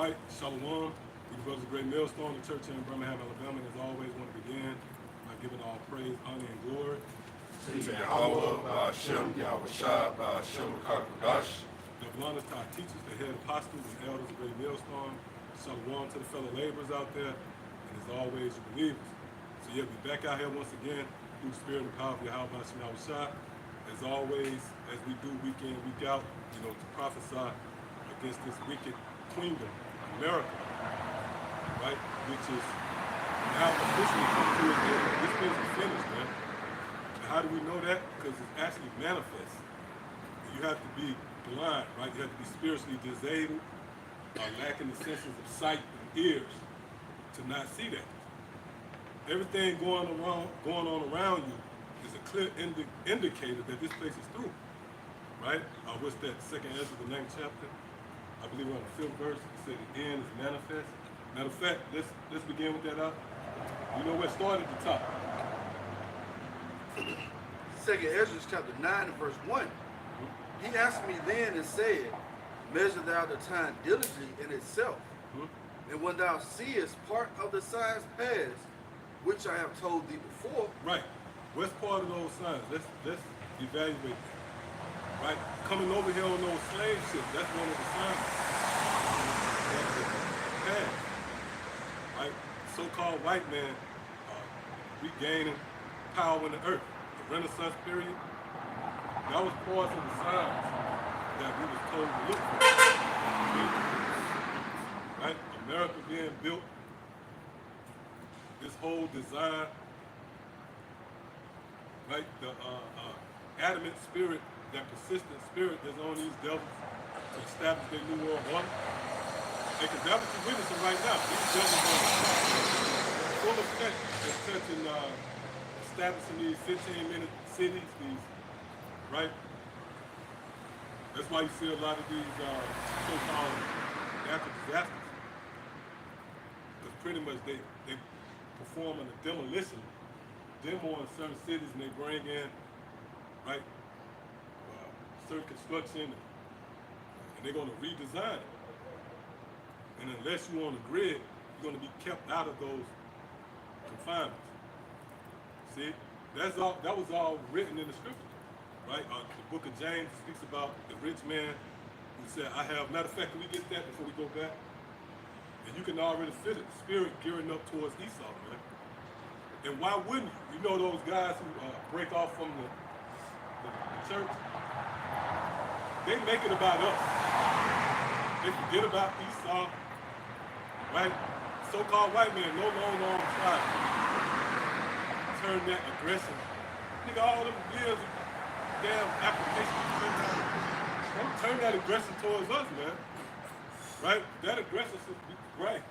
right, Shalom. We brothers of Great Millstone, the church here in Birmingham, Alabama, and as always, want to begin by giving all praise, honor, and glory to Yahawah, Sham, Yahawashi, Sham, Qadash. Double honors to our teachers, the head apostles, and elders of Great Millstone. Shalom to the fellow laborers out there, and as always, your believers. So yeah, we back out here once again through the spirit and power of Yahawashi. As always, as we do week in, week out, to prophesy against this wicked queendom, America, right? Which is now officially come to an end. This thing's finished, man. And how do we know that? Because it's actually manifest. You have to be blind, right? You have to be spiritually disabled, lacking the senses of sight and ears to not see that. Everything going on around you is a clear indicator that this place is through, right? What's that? Second Ezra, the 9th chapter. I believe we're on the 5th verse. It said the end is manifest. Matter of fact, let's begin with that up. You know where it started at the top. Second Ezra chapter 9 and verse 1. He asked me then and said, measure thou the time diligently in itself, and when thou seest part of the signs pass, which I have told thee before. Right. What's part of those signs? Let's evaluate that. Right? Coming over here on those slave ships, that's one of the signs. Pass. Right? So-called white man regaining power in the earth. The Renaissance period. That was part of the signs that we was told to look for. Right? America being built. This whole design, right? The adamant spirit, that persistent spirit that's on these devils to establish their new world order. And because that's what you're witnessing right now. These devils are full effect that's touching, establishing these 15-minute cities, these, right? That's why you see a lot of these so-called natural disasters. Because pretty much they performing a demolition, demo in certain cities, and they bring in, right, certain construction, and they're going to redesign it. And unless you're on the grid, you're going to be kept out of those confinements. See, that was all written in the scripture, right? The book of James speaks about the rich man who said, I have, matter of fact, can we get that before we go back? And you can already feel it, the spirit gearing up towards Esau, man. And why wouldn't you? You know those guys who break off from the church? They make it about us. They forget about Esau, right? So-called white men no longer on trial. Turn that aggression. Nigga, all them years of damn applications. Don't turn that aggression towards us, man. Right? That aggression should be right.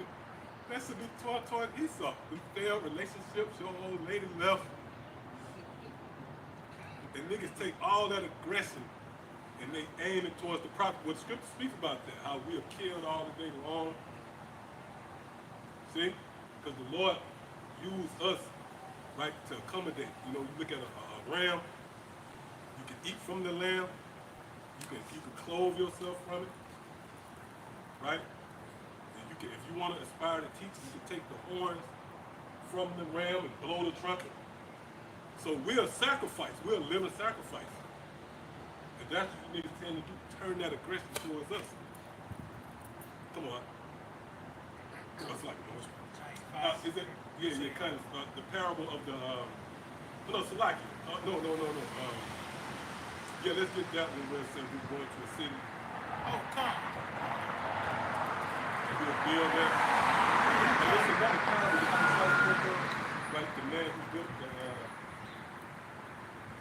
That should be toward Esau. The failed relationships, your old lady left. And niggas take all that aggression and they aim it towards the prophet. What scripture speaks about that, how we have killed all the day long. See? Because the Lord used us, right, to accommodate. You look at a ram, you can eat from the lamb, you can clothe yourself from it. Right? And if you want to aspire to teach, you can take the horns from the ram and blow the trumpet. So we're a sacrifice. We're a living sacrifice. And that's what you niggas tend to do, turn that aggression towards us. Come on. That's like is it? Yeah, kind of. The parable of the, no, Salaki. No. Yeah, let's get that one where it says we're going to a city. Oh, come. We'll build that. And this is another parable, like the man who built the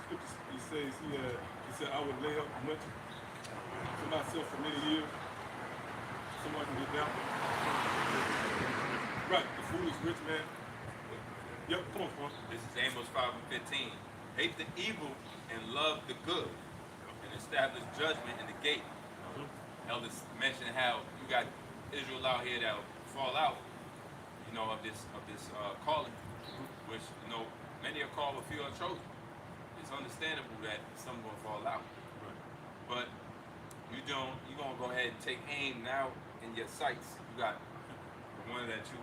scripture. He says he said, I would lay up much for myself for many years. Someone can get that one. Right, the foolish rich man. Yep, come on. This is Amos 5 and 15. Hate the evil and love the good, and establish judgment in the gate. Elders mentioned how you got Israel out here that will fall out, of this calling, which many are called, a few are chosen. It's understandable that some will fall out, Right. but you're gonna go ahead and take aim now in your sights. You got the one that you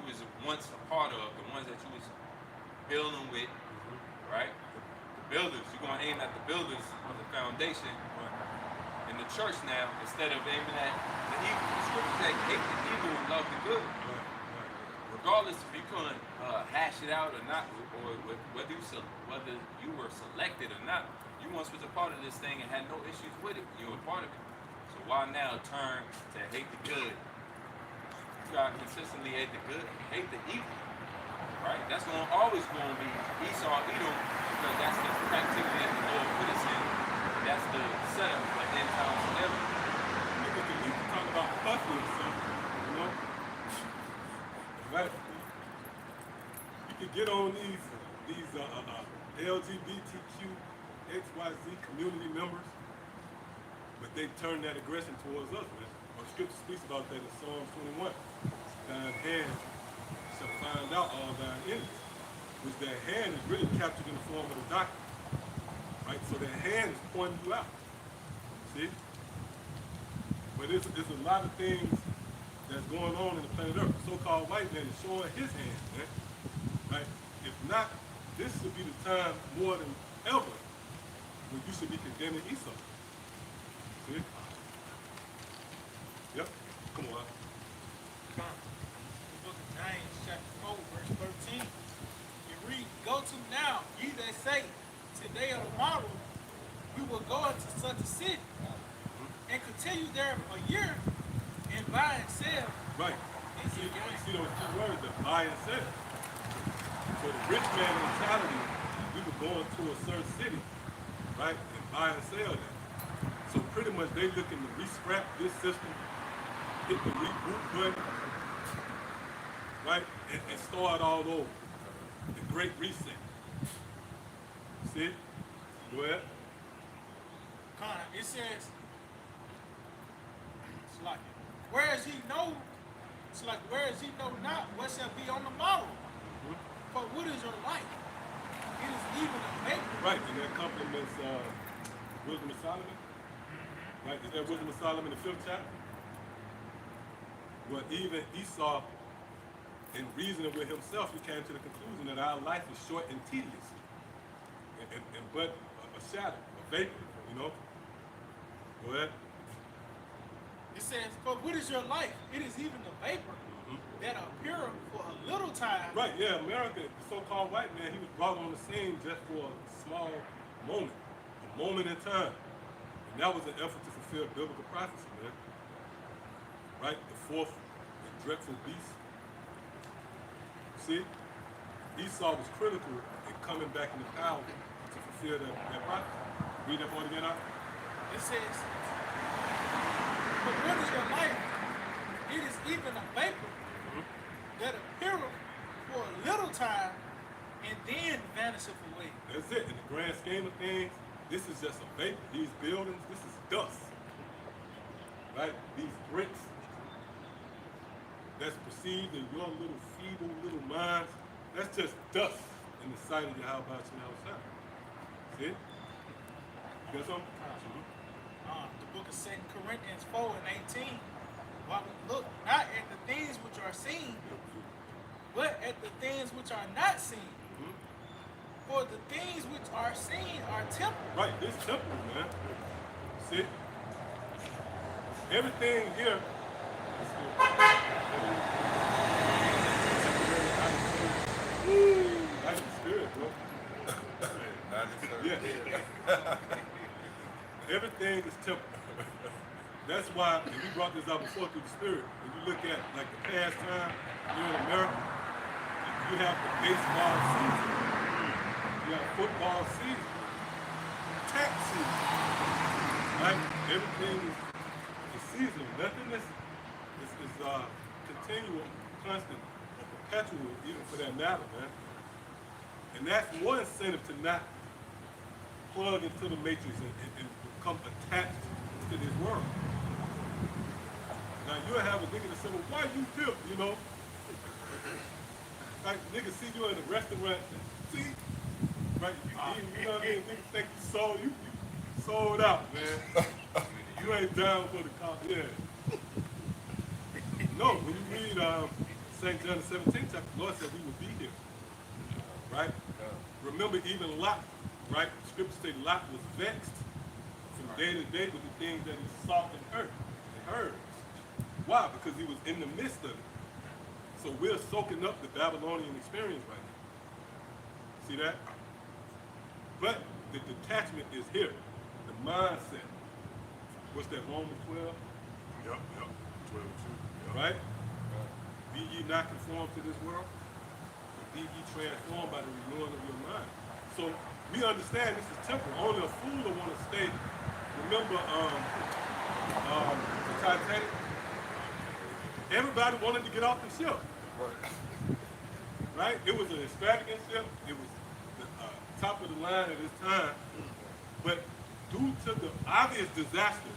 was once a part of, the ones that you was building with, right? The builders. You're gonna aim at the builders of the foundation. In the church now, instead of aiming at the evil. The scripture says, hate the evil and love the good. Regardless if you couldn't hash it out or not, or whether you were selected or not, you once was a part of this thing and had no issues with it. You were a part of it. So why now turn to hate the good? You gotta consistently hate the good, hate the evil. Right? That's always gonna be Esau, Edom, because that's the activity that the Lord put us in. That's the setup for end times forever. Niggas can used to talk about fucking or something, you know? Right? You could get on these LGBTQ, XYZ community members, but they turn that aggression towards us, man. The scripture speaks about that in Psalm 21. Thine hand shall find out all thine enemies, which that hand is really captured in the form of the doctrine. Right? So that hand is pointing you out. See? But it's a lot of things that's going on in the planet Earth. The so-called white man is showing his hand, man. Right? If not, this should be the time more than ever when you should be condemning Esau. See? Yep. Come on. The book of James, chapter 4, verse 13. You read, go to now, ye that say, today or tomorrow, we will go into such a city and continue there a year and buy and sell. Right. And See those two words, the buy and sell. So the rich man mentality, we were going to a certain city, right, and buy and sell that. So pretty much they looking to re-scrap this system, hit the reboot button, right, and start all over. The great reset. See? Go ahead. It says, it's like, whereas he know, it's like, whereas he know not what shall be on the morrow. But what is your life? It is even a vapor. Right, and that complements Wisdom of Solomon. Right, is that Wisdom of Solomon in the 5th chapter? Well, even Esau, in reasoning with himself, he came to the conclusion that our life is short and tedious. And but a shadow, a vapor, you know? Go ahead. It says, but what is your life? It is even a vapor that appeareth for a little time. Right, yeah, America, the so-called white man, he was brought on the scene just for a small moment, a moment in time. And that was an effort to fulfill biblical prophecy, man. Right, the fourth and dreadful beast. See, Esau was critical in coming back into power to fulfill that prophecy. Read that part again, out. It says, but what is your life? It is even a vapor that appeareth for a little time and then vanisheth away. That's it. In the grand scheme of things, this is just a vapor. These buildings, this is dust. Right? These bricks that's perceived in your little feeble little minds, that's just dust in the sight of Yahawashi and Rawchaa. See? You got something? The book of 2 Corinthians 4 and 18. While we look not at the things which are seen, but at the things which are not seen. For the things which are seen are temporal. Right, this temple, man. See? Everything here is light and spirit, bro. Yeah. Everything is temporal. That's why, and we brought this out before through the spirit, when you look at like the past time here in America, you have the baseball season, you have football season, tax season, right? Everything is seasonal. Nothing is continual, constant, or perpetual, even for that matter, man. And that's one incentive to not plug into the matrix and become attached to this world. Now you'll have a nigga that say, well, why you pimp, you know? Like niggas see you in a restaurant, see? Right? You know what I mean? Niggas think you sold out, man. You ain't down for the comp, yeah. No, when you read St. John the 17th chapter, the Lord said we would be here. Right? Remember, even Lot, right? Scripture say Lot was vexed from day to day with the things that he saw and heard. Why? Because he was in the midst of it. So we're soaking up the Babylonian experience right now. See that? But the detachment is here. The mindset. What's that, Romans 12? Yep. 12 and 2. Yep. Right? Be ye not conformed to this world, but be ye transformed by the renewing of your mind. So we understand this is temporal. Only a fool will want to stay. Remember the Titanic? Everybody wanted to get off the ship. Right? It was an extravagant ship. It was the top of the line at this time. But due to the obvious disaster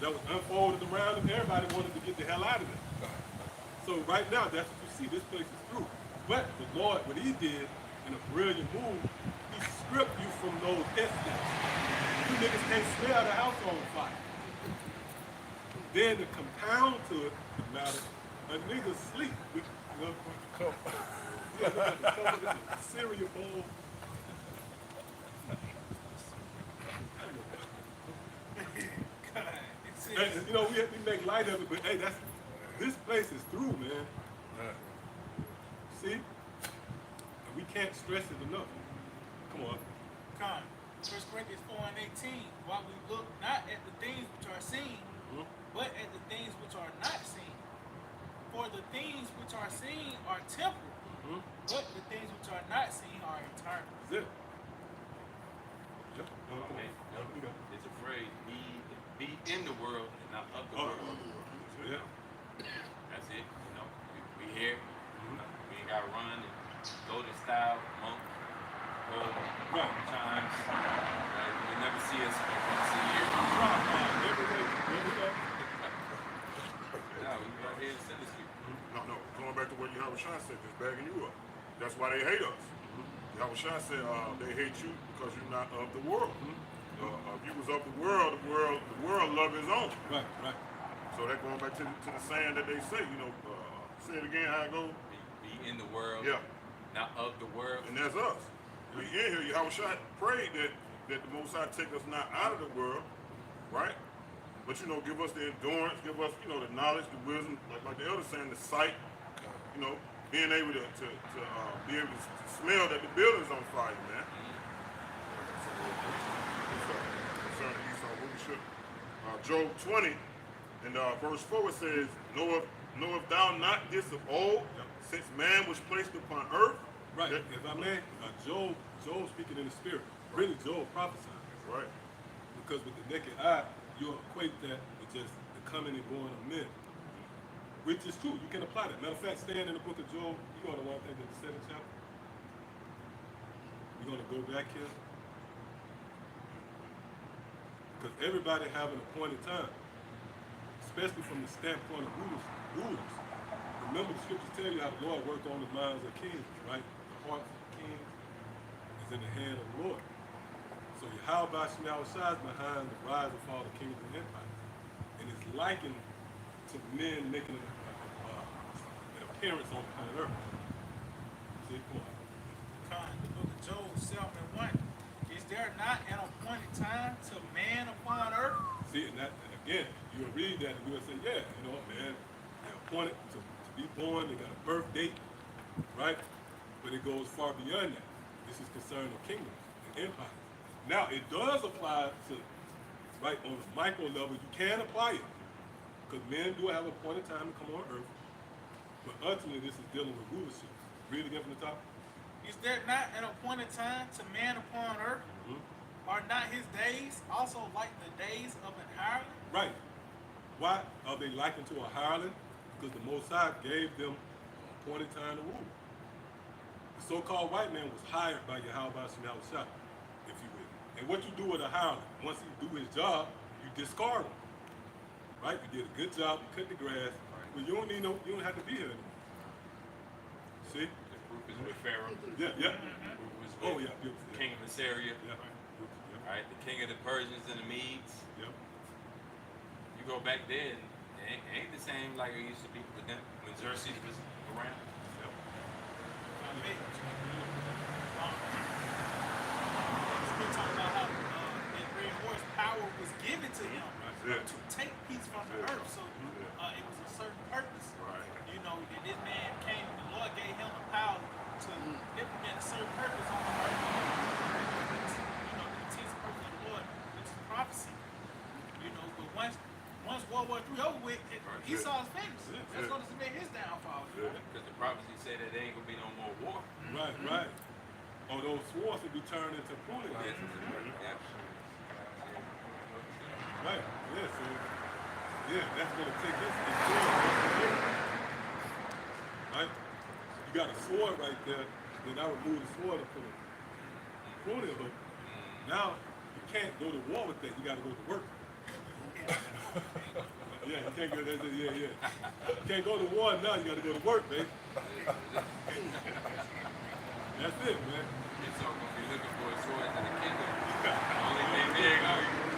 that was unfolded around them, everybody wanted to get the hell out of there. So right now, that's what you see. This place is through. But the Lord, what he did in a brilliant move, he stripped you from those instincts. You niggas can't smell the house on fire. Then to compound to it, the matter, a nigga sleep with the cereal bowl. Hey, you know, we make light of it, but hey, this place is through, man. See? And we can't stress it enough. Come on. Come. 1 Corinthians 4 and 18. While we look not at the things which are seen, but at the things which are not seen. For the things which are seen are temporal, but the things which are not seen are eternal. That's it. It's a phrase, be in the world and not of the world. Yeah. That's it. You know, we here. We ain't got to run and go to style, monk, go chimes. You never see us once a year. No, we got here to send us here. No. Going back to what Yahawashi said, just backing you up. That's why they hate us. Yahawashi said they hate you because you're not of the world. If you was of the world love his own. Right. So that going back to the saying that they say, you know, say it again how it goes. Be in the world, Yeah. not of the world. And that's us. We in here, Yahawashi prayed that the Most High take us not out of the world, right? But you know, give us the endurance, give us, you know, the knowledge, the wisdom, like the elder saying, the sight, you know, being able to be able to smell that the building's on fire, man. Job 20 and verse 4 it says, knoweth thou not this of old, since man was placed upon earth? Right. If I may, Job speaking in the spirit. Really, Job prophesying. Right. Because with the naked eye, you equate that with just the coming and going of men. Which is true. You can apply that. Matter of fact, staying in the book of Job, you're going to want to think of the 7th chapter. We're going to go back here. Because everybody have an appointed time, especially from the standpoint of rulers. Remember, the scriptures tell you how the Lord worked on the minds of kings, right? The hearts of kings is in the hand of the Lord. So Yahawah is behind the rise and fall of kings and empires. And it's likened to men making an appearance on planet Earth. See, come on. Come. The book of Job 7 and 1. Is there not an appointed time to man upon earth? See, and again, you'll read that and you'll say, yeah, you know, man, they're appointed to be born, they got a birth date, right? But it goes far beyond that. This is concerning kingdoms and empires. Now, it does apply to, right, on a micro level, you can apply it. Because men do have a appointed time to come on earth. But ultimately, this is dealing with rulership. Read again from the top. Is there not an appointed time to man upon earth? Are not his days also like the days of an hireling? Right. Why are they likened to a hireling? Because the Most High gave them an appointed time to rule. The so-called white man was hired by Yahawah, if you will. And what you do with a hireling, once he do his job, you discard him. Right? You did a good job, you cut the grass, but you don't have to be here anymore. See? The proof is with Pharaoh. Yeah. Proof was with Yeah. King of Assyria. Yeah. Right, the king of the Persians and the Medes. Yep. You go back there, and ain't the same like it used to be with them when Xerxes was around. We're talking about how that red horse power was given to him to take peace from the earth. So it was a certain purpose. Right. You know, that this man came, the Lord gave him the power to implement a certain purpose on the earth. You know, the intense purpose of the Lord, which is prophecy. You know, but once World War III over with, Esau's finished. That's going to cement his downfall. Because the prophecy said that there ain't gonna be no more war. Right, right. Or those swords will be turned into pruning. Yes. Right. Yeah, so that's gonna take this. Right? You got a sword right there, then I remove the sword and put a pruning hook. Now you can't go to war with that, you gotta go to work. Yeah, you can't go there. Yeah. You can't go to war now, you gotta go to work, baby. That's it, man. It's all gonna be looking for a sword in the kingdom. Only thing big out here.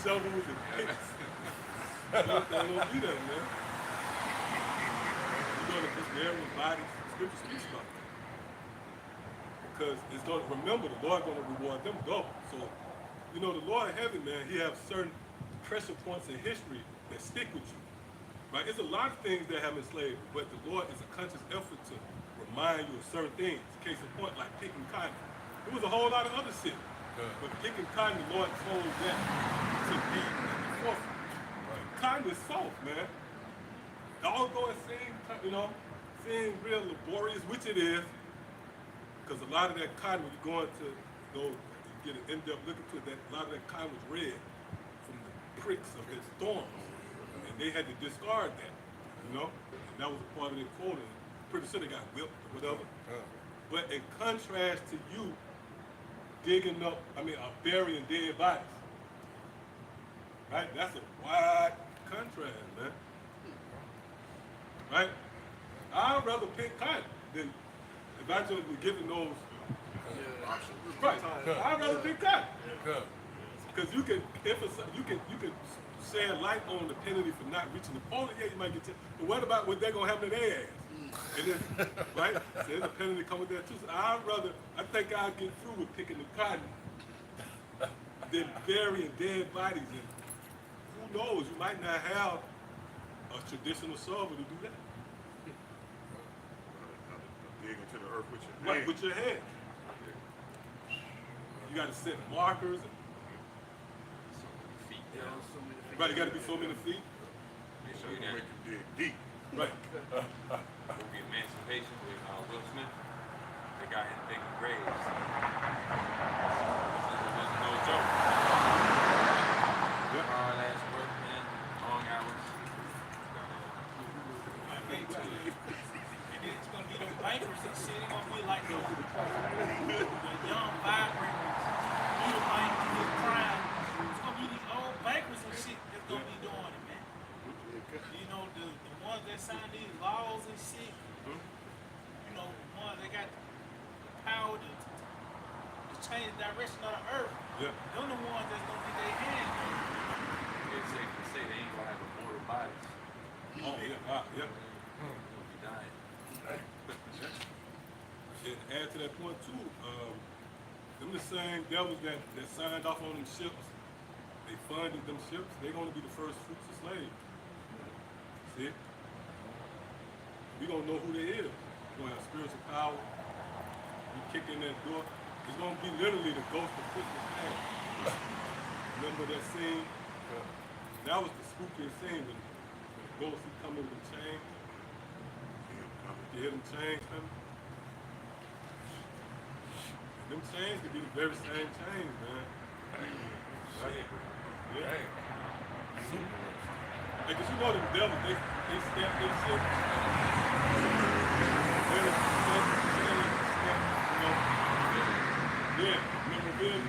Shovels and picks. They don't do that, man. You're gonna just bear with bodies. Scripture speaks about that. Because it's gonna remember the Lord gonna reward them double. So, you know, the Lord in heaven, man, he has certain pressure points in history that stick with you. Right? It's a lot of things that have enslaved you, but the Lord is a conscious effort to remind you of certain things. Case in point, like picking cotton. There was a whole lot of other shit. But picking cotton, the Lord told that to be at the forefront. Right. Cotton is soft, man. Although it seems, seems real laborious, which it is, because a lot of that cotton, when you're going to go get an in-depth look into that, a lot of that cotton was red from the pricks of its thorns. And they had to discard that, And that was a part of their quota. Pretty sure they got whipped or whatever. But in contrast to you burying dead bodies, right? That's a wide contrast, man. Right? I'd rather pick cotton than evangelically giving those. Right. I'd rather pick cotton. Because you can shed light on the penalty for not reaching the pole. Yeah, you might get but what about what they're gonna happen to their ass? And then, right? So there's a penalty come with that too. So I think I'll get through with picking the cotton than burying dead bodies. And who knows? You might not have a traditional solver to do that. Dig into the earth with your hand. Right, with your hand. You got to set markers. Right, you got to be so many feet. Make sure you Make you dig deep. Right. movie Emancipation with Will Smith. The guy in digging graves. It was no joke. Hard ass work, man. Long hours. And then it's gonna be those bankers and shit. It's gonna be like the young, vibrant, new bank, new crime. It's gonna be these old bankers and shit that's gonna be doing it, man. The ones that sign these laws and shit. The ones that got the power to change the direction of the earth. Yeah. Them the ones that's gonna get their hands on it. It's safe to say they ain't gonna have immortal bodies. Oh, yeah. Yeah. They'll be dying. And add to that point too, them the same devils that signed off on them ships, they funded them ships, they're gonna be the first fruits of slaves. See? We gonna know who they is. We're gonna have spiritual power. We kick in that door. It's gonna be literally the ghost of Christmas past. Remember that scene? That was the spookiest scene when the ghost would come in with the chain. You hear them chains coming? Them chains could be the very same chains, man. Right? Yeah. Hey, cause the devil, they snap their shit. Yeah, remember then,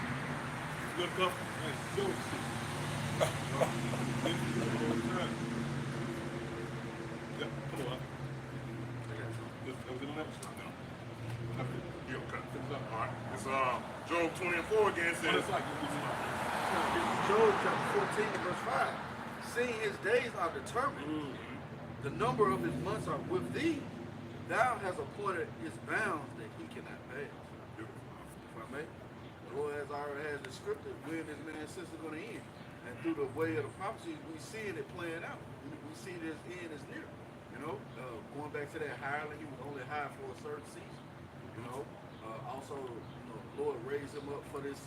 look up and show shit. This is the whole time. Yep, come on. Was it on that? No. All right. It's Job 20 and 4 again says. Job chapter 14 verse 5 seeing his days are determined, the number of his months are with thee. Thou hast appointed his bounds that he cannot pass. If I may, the Lord has already has the scripted when this man's sins are going to end. And through the way of the prophecies, we see it playing out. We see this end is near. You know, going back to that hireling, he was only hired for a certain season. You know, also, you know, the Lord raised him up for this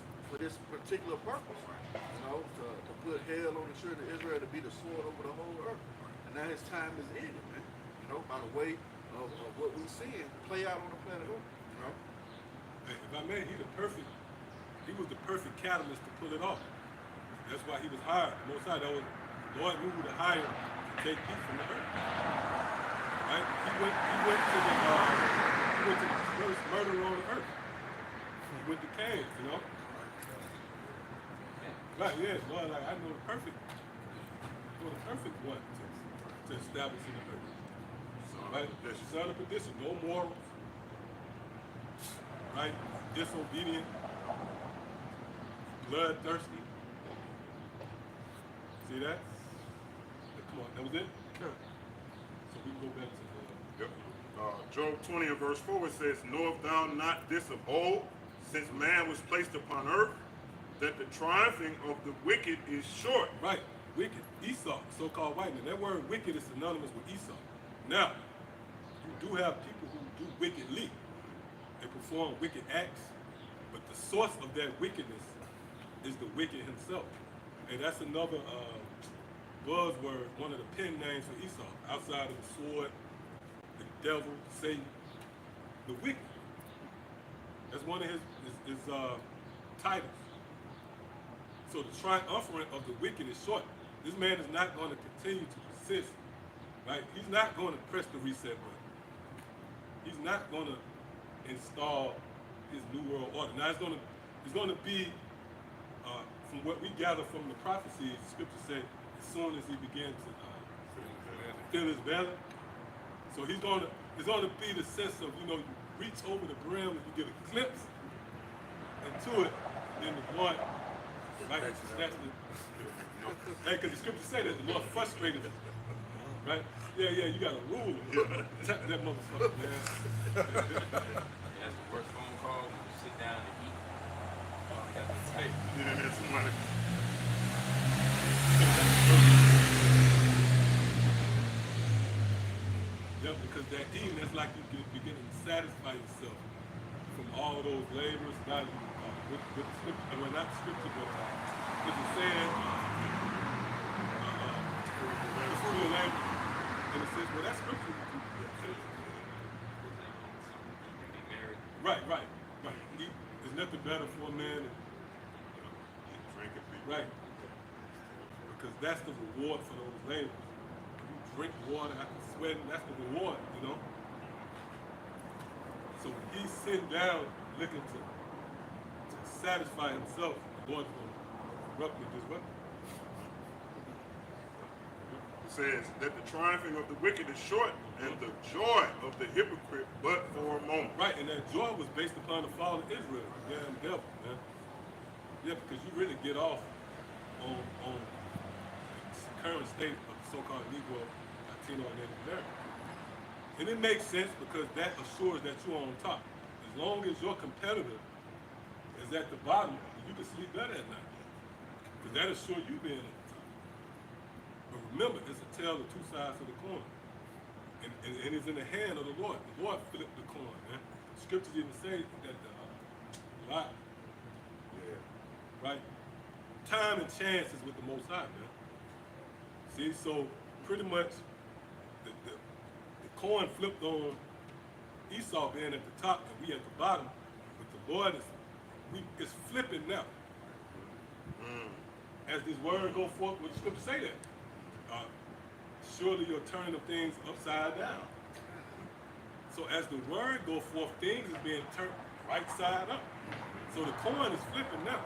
particular purpose. You know, to put hell on the children of Israel, to be the sword over the whole earth. And now his time is ended, man. You know, by the way of what we seeing play out on the planet Earth. You know, Hey, if I may, he was the perfect catalyst to pull it off. That's why he was hired. The Most High, that was Lord knew who to hire to take peace from the earth. Right? He went to the first murderer on the earth. He went to Cain, you know. Right, yeah, Lord, like I know the perfect one to establish in the earth. Right? Son of perdition, no morals. Right? Disobedient. Bloodthirsty. See that? Come on, that was it? So we can go back to Job 20 and verse 4, it says, knowest thou not this of old, since man was placed upon earth, that the triumphing of the wicked is short. right, wicked, Esau, so-called white man. That word wicked is synonymous with Esau. Now, you do have people who do wickedly. They perform wicked acts, but the source of that wickedness is the wicked himself. And that's another buzzword, one of the pen names for Esau, outside of the sword, the devil, Satan, the wicked. That's one of his titles. So the triumvirate of the wicked is short. This man is not going to continue to persist, right? He's not going to press the reset button. He's not going to install his new world order. Now it's going to be, from what we gather from the prophecies, the scripture said, as soon as he began to fill his belly. So it's going to be the sense of, you know, you reach over the brim and you get a glimpse into it, and then the Lord, right, snatched it. Hey, because the scripture say that the Lord frustrated him. Right? Yeah, you got a rule. Tap that motherfucker, man. That's the worst phone call when you sit down and eat. All you got to say. Yeah, that's money. Yeah, because that eating, that's like you beginning to satisfy yourself from all those labors. Now you, with the scripture, well, not the scripture, but with the saying, the fruit of the labor, and it says, well, that's scripture. Right. Eat is nothing better for a man than Drink and be right. Because that's the reward for those labors. You drink water after sweating, that's the reward, you know? So when he's sitting down looking to satisfy himself, the Lord's going to abruptly disrupt him. It says that the triumphing of the wicked is short, and the joy of the hypocrite but for a moment. Right, and that joy was based upon the fall of Israel, the damn devil, man. Yeah, because you really get off on the current state of the so-called Negro, Latino, and Native American. And it makes sense because that assures that you're on top. As long as your competitor is at the bottom, you can sleep better at night. Because that assures you being at the top. But remember, it's a tale of two sides of the coin. And it's in the hand of the Lord. The Lord flipped the coin, man. Scriptures even say that Lot, right? Time and chance is with the Most High, man. See, so pretty much the coin flipped on Esau being at the top and we at the bottom, but the Lord is flipping now. As this word go forth, what the scripture say that? Surely you're turning of things upside down. So as the word go forth, things is being turned right side up. So the coin is flipping now.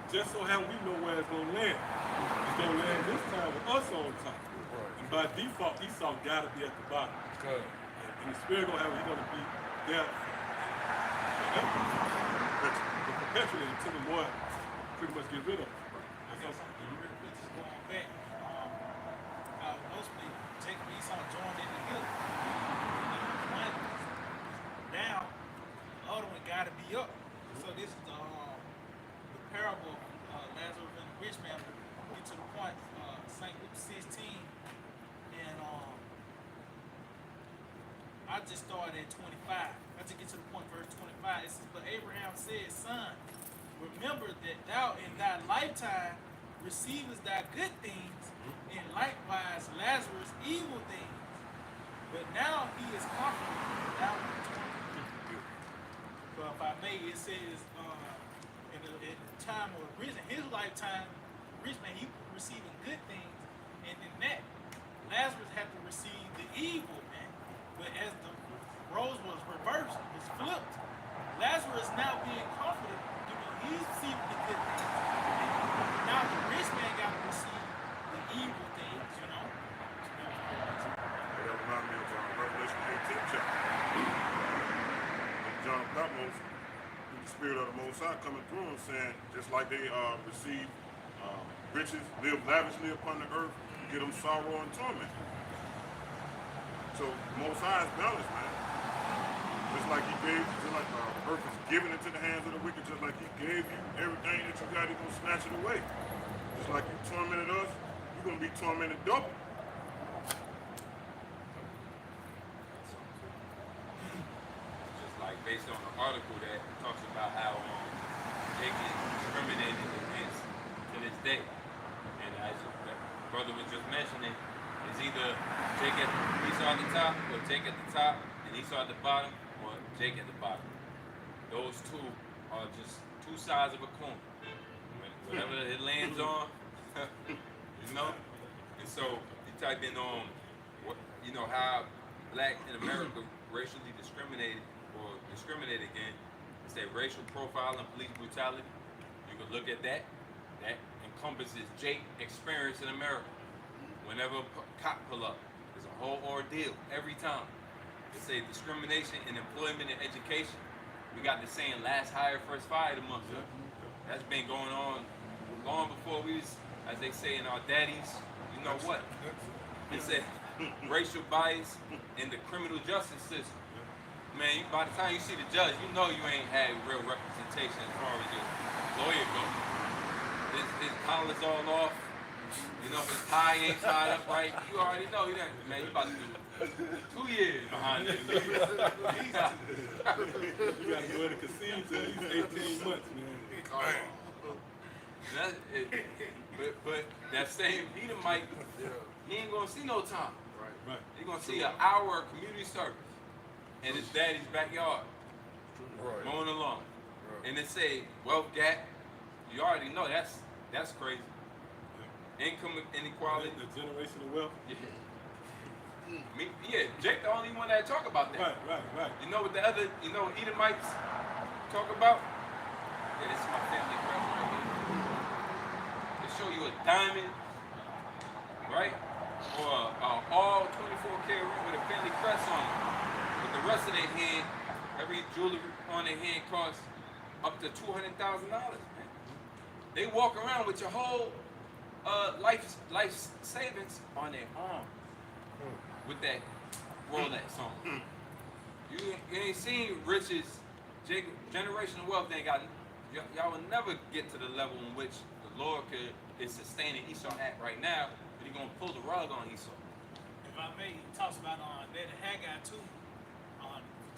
Just so how we know where it's gonna land. It's gonna land this time with us on top. And by default, Esau gotta be at the bottom. Good. And the spirit gonna have he's gonna be there perpetually until the Lord pretty much get rid of him. That's Just going back, Jacob and Esau joined in together. One is down, the other one got to be up. So this is the parable of Lazarus and the rich man. Get to the point, St. Luke 16, and I just started at 25. I just get to the point, verse 25. It says, but Abraham said, son, remember that thou in thy lifetime receivest thy good things, and likewise Lazarus evil things. But now he is comforted, thou art tormented. But if I may, it says, in the time of his lifetime, rich man, he receiving good things, and in that, Lazarus had to receive the evil, man. But as the roles was reversed, was flipped, Lazarus now being comforted, he's receiving the good things. And now the rich man got to receive the evil things, That reminds me of Revelation 18 chapter. John Patmos, through the Spirit of the Most High, coming through and saying, just like they received riches, live lavishly upon the earth, give them sorrow and torment. So the Most High is balanced, man. Just like he gave, just like the earth is given into the hands of the wicked, just like he gave you everything that you got, he's going to snatch it away. Just like you tormented us, you're going to be tormented double. Just like based on an article that talks about how they get discriminated against to this day. And as the brother was just mentioning, it's either Jake at Esau at the top, or Jake at the top and Esau at the bottom, or Jake at the bottom. Those two are just two sides of a coin. Whatever it lands on, you know. And so you type in on what how black in America racially discriminated or discriminated against. It's a racial profile and police brutality. You can look at that. That encompasses Jake experience in America. Whenever a cop pull up, there's a whole ordeal every time. They say discrimination in employment and education. We got the saying last hired, first fired amongst us. That's been going on long before we was, as they say in our daddies, you know what? It's a racial bias in the criminal justice system. Man, by the time you see the judge, you know you ain't had real representation as far as your lawyer goes. His collar's all off. You know, his tie ain't tied up right. You already know. You about to do 2 years behind it. You gotta go in the casino till he's 18 months, man. That's it. But that same Edomite, he ain't gonna see no time. Right. He gonna see an hour of community service in his daddy's backyard, mowing along. And they say wealth gap. You already know that's crazy. Income inequality. The generational wealth. Yeah, Jake the only one that talk about that. Right. You know what the other, Edomites talk about? Yeah, this is my family crest right here. They show you a diamond, right? Or all 24K ring with a family crest on it. But the rest of their hand, every jewelry on their hand costs up to $200,000, man. They walk around with your whole life savings on their arm with that Rolex on. You ain't seen riches, generational wealth. They ain't got. Y'all will never get to the level in which the Lord is sustaining Esau at right now. But He's gonna pull the rug on Esau. If I may, he talks about that Haggai too.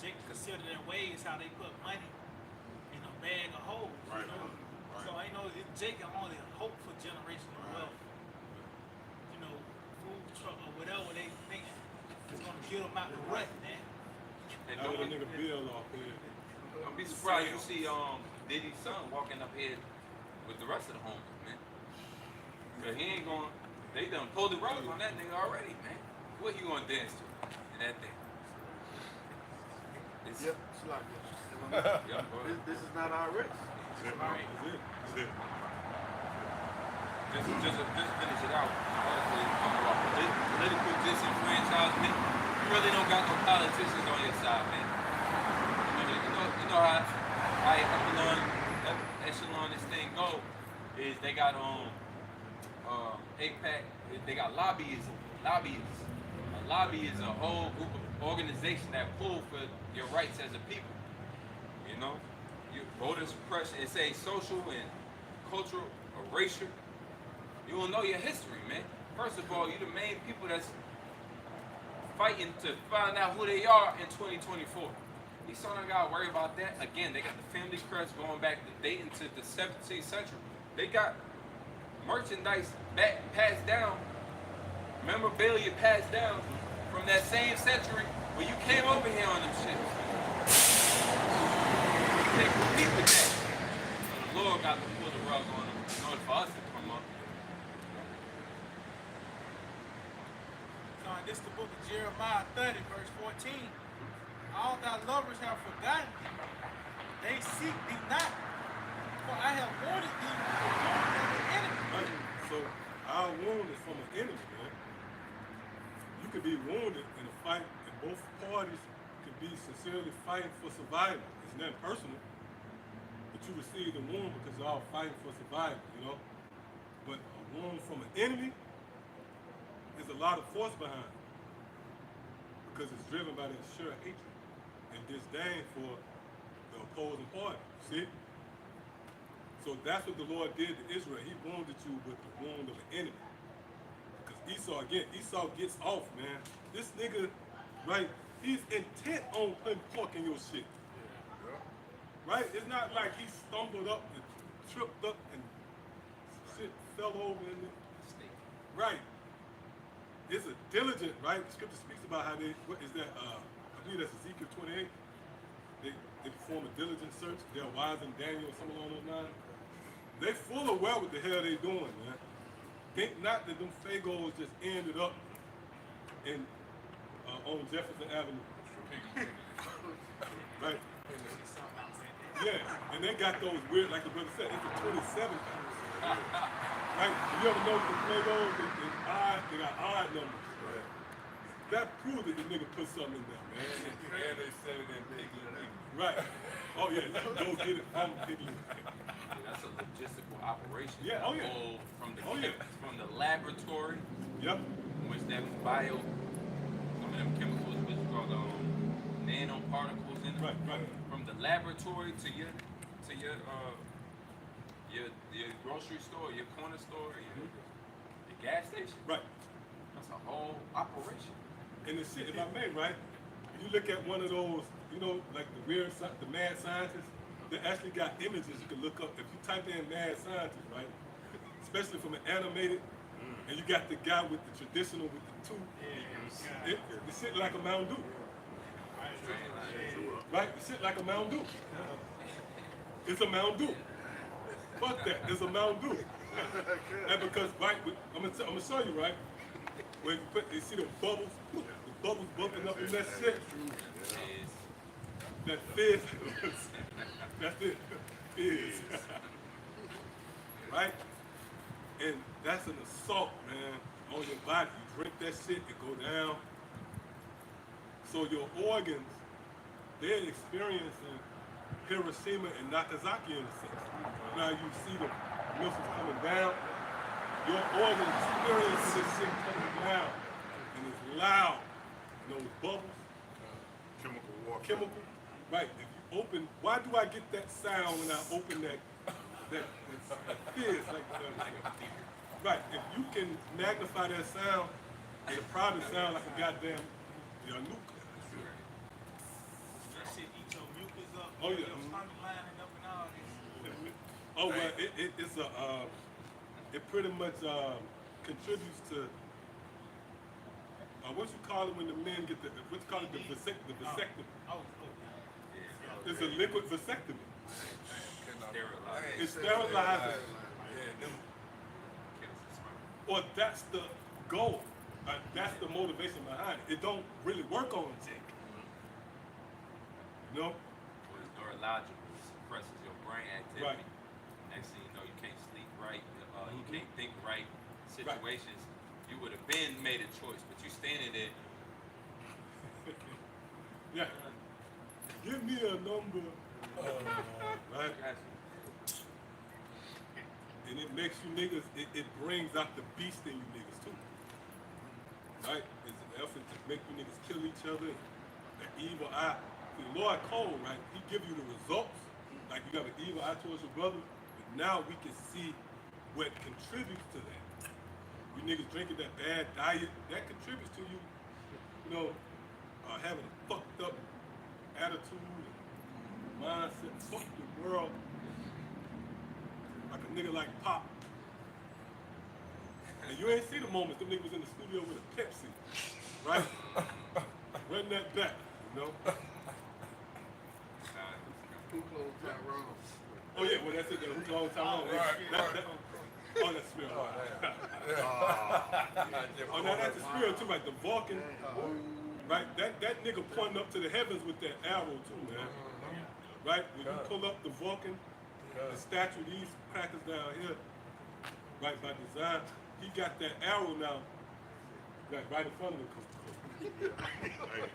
Jacob considered their ways how they put money in a bag of holes. Right. You know? Right. So I know Jacob only hope for generational wealth. You know, food truck or whatever they think is gonna get them out the rut, man. And How would a nigga bill off here? don't be surprised you see Diddy's son walking up here with the rest of the homies, man. But he ain't going. They done pulled the rug on that nigga already, man. What you gonna dance to in that thing? It's, Yep, it's like this. Yeah, go ahead. This is not our race. Right. That's it. Just finish it out. Talking about political disenfranchisement. You really don't got no politicians on your side, man. You know how echelon this thing go is they got APAC. They got lobbyists. lobby is a whole group of organization that pull for your rights as a people. You know, you voter suppression. It say social and cultural or racial. You don't know your history, man. First of all, you the main people that's fighting to find out who they are in 2024. These sons don't gotta worry about that. Again, they got the family crest going back to dating to the 17th century. They got merchandise passed down, memorabilia passed down from that same century when you came over here on them shit. They compete with that. So the Lord got to pull the rug on them in order for us to come up. So this is the book of Jeremiah 30, verse 14. All thy lovers have forgotten thee. They seek thee not. For I have wanted thee with the wound of an enemy. Right. So our wound is from an enemy, man. You could be wounded in a fight, and both parties could be sincerely fighting for survival. It's not personal, but you receive the wound because you're all fighting for survival, you know. But a wound from an enemy is a lot of force behind it because it's driven by that sheer hatred and disdain for the opposing party. See? So that's what the Lord did to Israel. He wounded you with the wound of an enemy. Because Esau gets off, man. This nigga, right, he's intent on putting pork in your shit. Right? It's not like he stumbled up and tripped up and shit fell over in it. Right. It's a diligent, right? The scripture speaks about how they, what is that, I believe that's Ezekiel 28. They perform a diligent search. They're wise than Daniel or something along those lines. They full of well what the hell they doing, man. Think not that them Fagos just ended up in on Jefferson Avenue. Right? Yeah, and they got those weird, like the brother said, it's the 27th. Right? You ever know the Fagos, they got odd numbers. Right. That proves that the nigga put something in there, man. And they said it in Piggly. Right. Oh yeah, go get it from Piggly. That's a logistical operation. Yeah, oh yeah. From the laboratory, Yep. in which them some of them chemicals, which are called nanoparticles in them. Right. From the laboratory to your grocery store, your corner store, your gas station. Right. That's a whole operation. And the shit, if I may, right? You look at one of those, you know, like the mad scientists, they actually got images you can look up. If you type in mad scientist, right? Especially from an animated, and you got the guy with the traditional with the tooth. The shit like a Mountain Dew. Right? The shit like a Mountain Dew. It's a Mountain Dew. Fuck that. It's a Mountain Dew. And because, right, I'm gonna show you, right? When you see the bubbles bumping up in that shit. That fizz. That's it. Fizz. Right? And that's an assault, man, on your body. You drink that shit, it go down. So your organs, they're experiencing Hiroshima and Nagasaki in a sense. Now you see the missiles coming down. Your organs experiencing this shit coming down. And it's loud. And those bubbles. Chemical warfare. Chemical. Right. If you open, why do I get that sound when I open that fizz? Right. If you can magnify that sound, it'll probably sound like a goddamn nuke. That shit eat your mucus up. Oh, yeah. Your stomach lining up and all this. Oh well, it's a it pretty much contributes to what you call it when the men get the what you call it the vasectomy. It's a liquid vasectomy. It sterilizes. Or that's the goal. That's the motivation behind it. It don't really work on a chick. You know? Well, it's neurological. It suppresses your brain activity. Right. Next thing you know, you can't sleep right. You can't think right. Situations, you would have been made a choice, but you standing there. Yeah. Give me a number. Right? And it makes you niggas, it brings out the beast in you niggas too. Right? effort to make you niggas kill each other. That evil eye. See, Lord Cole, right? He give you the results. Like you got an evil eye towards your brother, but now we can see what contributes to that. You niggas drinking that bad diet, that contributes to you, you know, having a fucked up attitude and mindset, fuck the world. Like a nigga like Pop. And you ain't see the moments them niggas was in the studio with a Pepsi, right? Run that back, you know? Who closed Tyrone? Oh yeah, well that's it. Who's the whole time? Oh, that's Spirit. Oh, now that's the Spirit too, like the Vulcan, right? That nigga pointing up to the heavens with that arrow too, man. Right? When you pull up the Vulcan, the statue, these crackers down here, right by design, he got that arrow now, right in front of him.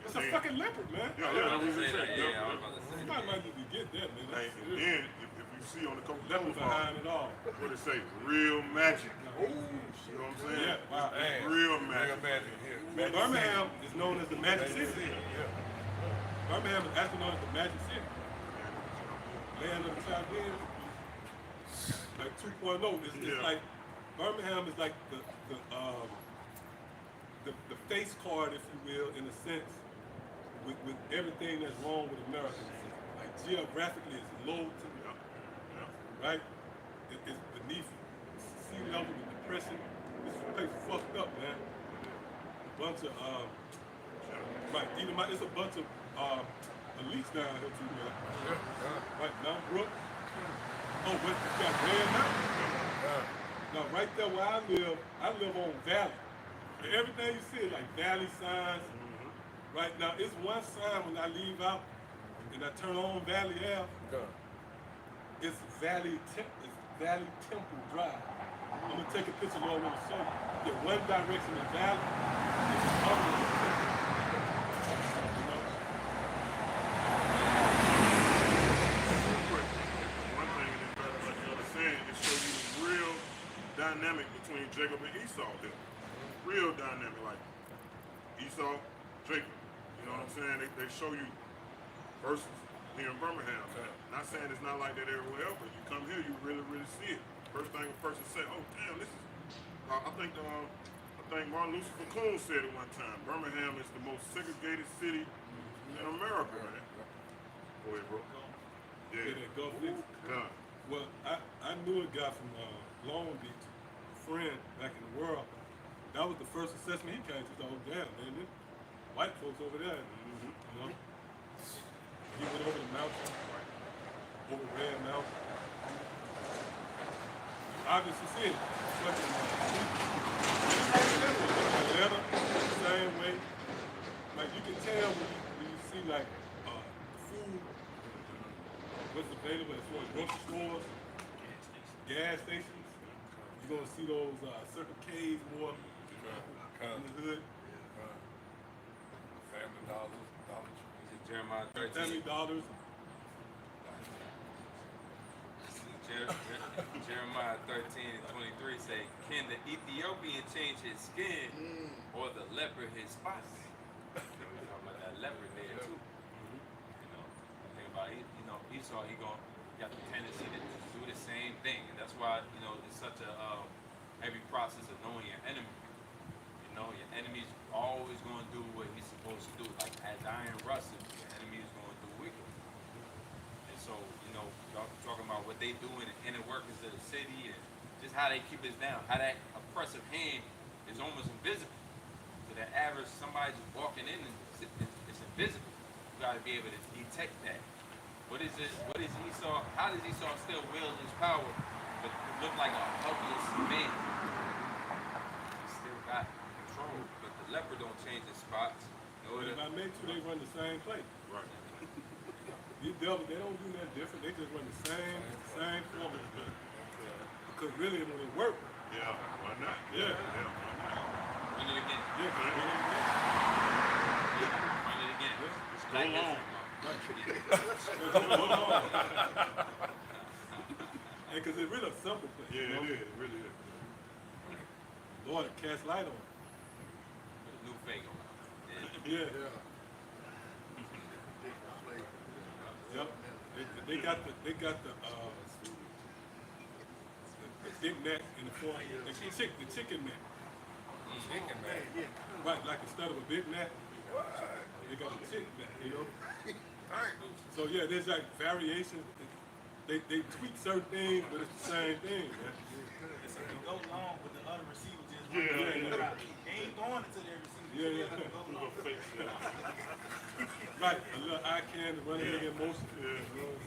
It's a fucking leopard, man. Yeah, I was gonna say. Somebody might need to get that, man. Hey, That's and then if you see on the cover leopard behind it all. what it say? Real magic. You know what I'm saying? Yeah, wow. Real magic. Man, Birmingham is known as the Magic City. Birmingham is actually known as the Magic City. Land of the Chaldeans. Like 2.0. It's like Birmingham is like the face card, if you will, in a sense, with everything that's wrong with America. Like geographically, it's low to right? It's beneath sea level with depression. This place fucked up, man. A bunch of right, it's a bunch of elites down here too, man. Right, Mount Brook. Oh, what you got Red Mountain? Now right there where I live on Valley. And everything you see is like Valley signs. Right now, it's one sign when I leave out and I turn on Valley Ave. It's Valley Temple Drive. I'm gonna take a picture of what I want to show you. Yeah, one direction is Valley, and the other is Temple. You know? One thing, and then like the other saying, it shows you the real dynamic between Jacob and Esau there. Real dynamic, like Esau, Jacob. You know what I'm saying? They show you versus here in Birmingham. Not saying it's not like that everywhere else, but you come here, you really, really see it. First thing a person say, oh damn, this is. I think Martin Luther King said it one time. Birmingham is the most segregated city in America, man. Go ahead, bro. Yeah, that Gulf Fix. Well, I knew a guy from Long Beach, a friend back in the world. That was the first assessment he came to. Oh damn, man, this white folks over there, you know. He went over the mountain, over Red Mountain. Obviously see it. Atlanta, same way. Like you can tell when you see like food, what's available as far as grocery stores, gas stations. You're gonna see those Circle K's more in the hood. Family Dollars, Dollar Tree. Jeremiah 13. Family Dollars. Jeremiah 13:23 say, can the Ethiopian change his skin or the leopard his spots? We're talking about that leopard there too. You know, the thing about it, you know, Esau, he got the tendency to do the same thing, and that's why it's such a heavy process of knowing your enemy. You know, your enemy's always going to do what he's supposed to do. Like as iron rusts, your enemy is going to do wicked. And so, y'all talking about what they do in the inner workings of the city and just how they keep us down, how that oppressive hand is almost invisible. So that average somebody just walking in and it's invisible. You got to be able to detect that. What is Esau? How does Esau still wield his power but look like a helpless man? He still got control, but the leopard don't change his spots. If I make two, they run the same play. Right. These devils, they don't do nothing different. They just run the same formula. Because really, when it works, Yeah, why not? Yeah. Run it again. yeah, when it works, Run it again. Just go along. Because it's really a simple thing. Yeah, it is. It really is. Lord, cast light on it. Put a new fake on. Yeah. Yep. They got the Big Mac in the form the chicken Mac. Chicken, man. Right, like instead of a Big Mac, they got a chicken Mac, you know? So yeah, there's like variations. They tweak certain things, but it's the same thing, man. So they go long with the other receiver just Yeah. They ain't throwing it to their receiver. Yeah. They go long. Right, a little eye candy, running nigga in motion. You know what I'm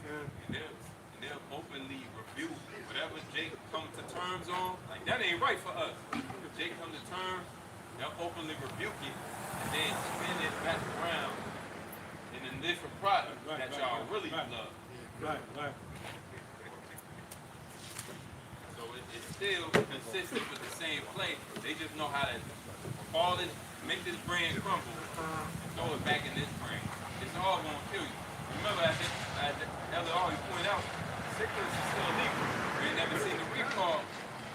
saying? And they'll openly rebuke whatever Jake comes to terms on. Like, that ain't right for us. If Jake comes to terms, they'll openly rebuke it and then spin it back around in a different product that y'all really love. Right. So it's still consistent with the same play. They just know how to all this, make this brand crumble and throw it back in this brand. It's all gonna kill you. Remember, as Elder always point out, cigarettes is still illegal. We ain't never seen the recall.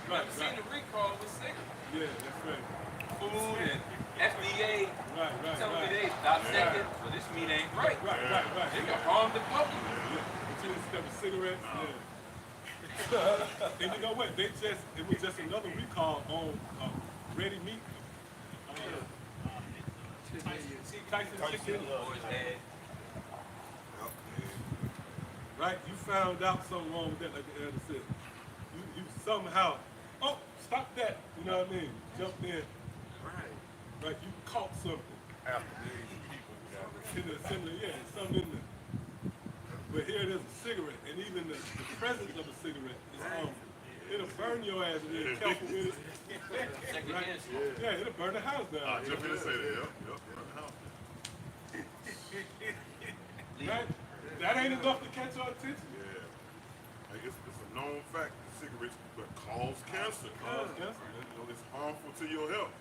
Never seen the recall with cigarettes. Yeah, that's right. Food and FDA Right. telling me they stop cigarettes, but this meat ain't right. Right. They can harm the public. Until it's got cigarettes. Yeah. And you know what? It was just another recall on ready meat. Tyson chicken. Boys had Right? You found out something wrong with that, like the elder said. You somehow, stop that. You know what I mean? Jumped in. Right? You caught something. After these people got it. In the assembly, something in there. But here it is, a cigarette, and even the presence of a cigarette is harmful. It'll burn your ass if you're careful with it. second Right? hand. Yeah, it'll burn the house down. Jump in and say that. Yep. Right? That ain't enough to catch your attention. Yeah. Like it's a known fact that cigarettes cause cancer. Cause cancer, man. You know, it's harmful to your health.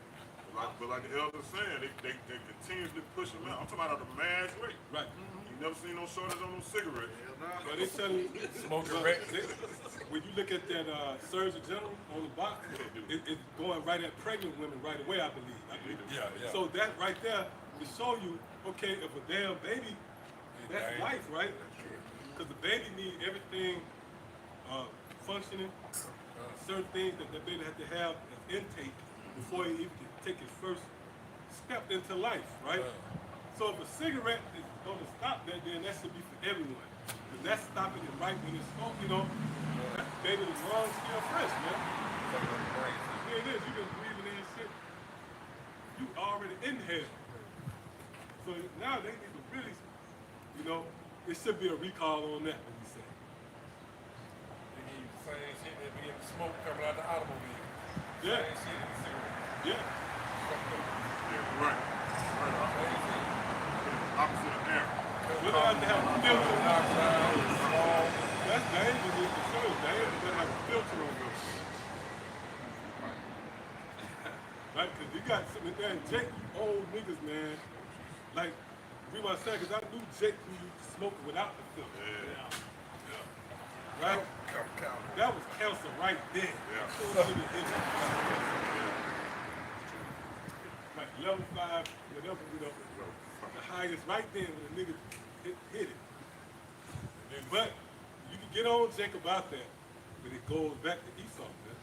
But like the elder's saying, they continuously push them out. I'm talking about at a mass rate. Right. You never seen no shortage on those cigarettes. But they tell you, Smoking wreck. when you look at that Surgeon General on the box, it's going right at pregnant women right away, I believe. Yeah. So that right there to show you, okay, if a damn baby, that's life, right? Because the baby needs everything functioning, certain things that the baby has to have as intake before he even can take his first step into life, right? So if a cigarette is going to stop that, then that should be for everyone. Because that's stopping it right when it's smoke, you know. That baby, the lungs still fresh, man. Here it is, you been breathing in shit. You already inhaled. So now they need to really, you know, it should be a recall on that, what you say. They give you the same shit that be in the smoke coming out the automobile. Yeah. Same shit in the cigarette. Yeah. Yeah, right. Opposite of air. We're going to have to have a filter. Small. That's dangerous. It's for sure. Dangerous. We're going to have a filter on this. Right? Because you got something there. Jake, you old niggas, man. Like, we want to say, because I knew Jake who you smoking without the filter. Right? That was cancer right there. Like level 5, whatever, you know, the highest right there when the nigga hit it. But you can get on Jake about that, but it goes back to Esau, man.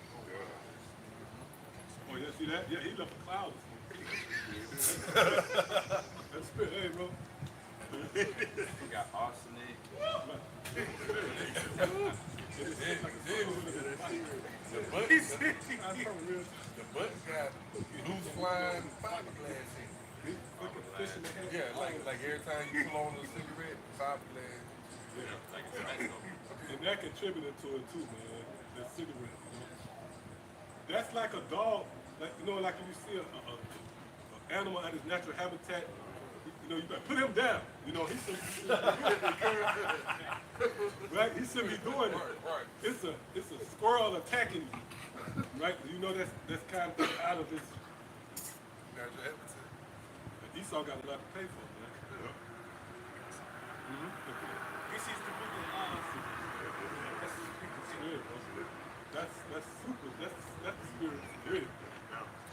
Oh, yeah, see that? Yeah, he left a cloud. That's good, hey, bro. We got arsenic. The butt got loose flying fiberglass in it. Yeah, like every time you pull on a cigarette, fiberglass. And that contributed to it too, man. That cigarette, you know. That's like a dog, like you know, like if you see a animal at his natural habitat, you know, you better put him down. You know, he should right? He shouldn't be doing it. Right. It's a squirrel attacking you. Right? You know that's kind of out of his Natural habitat. Esau got a lot to pay for, man. This is the book of laws. Yeah, bro. That's super. That's the spirit.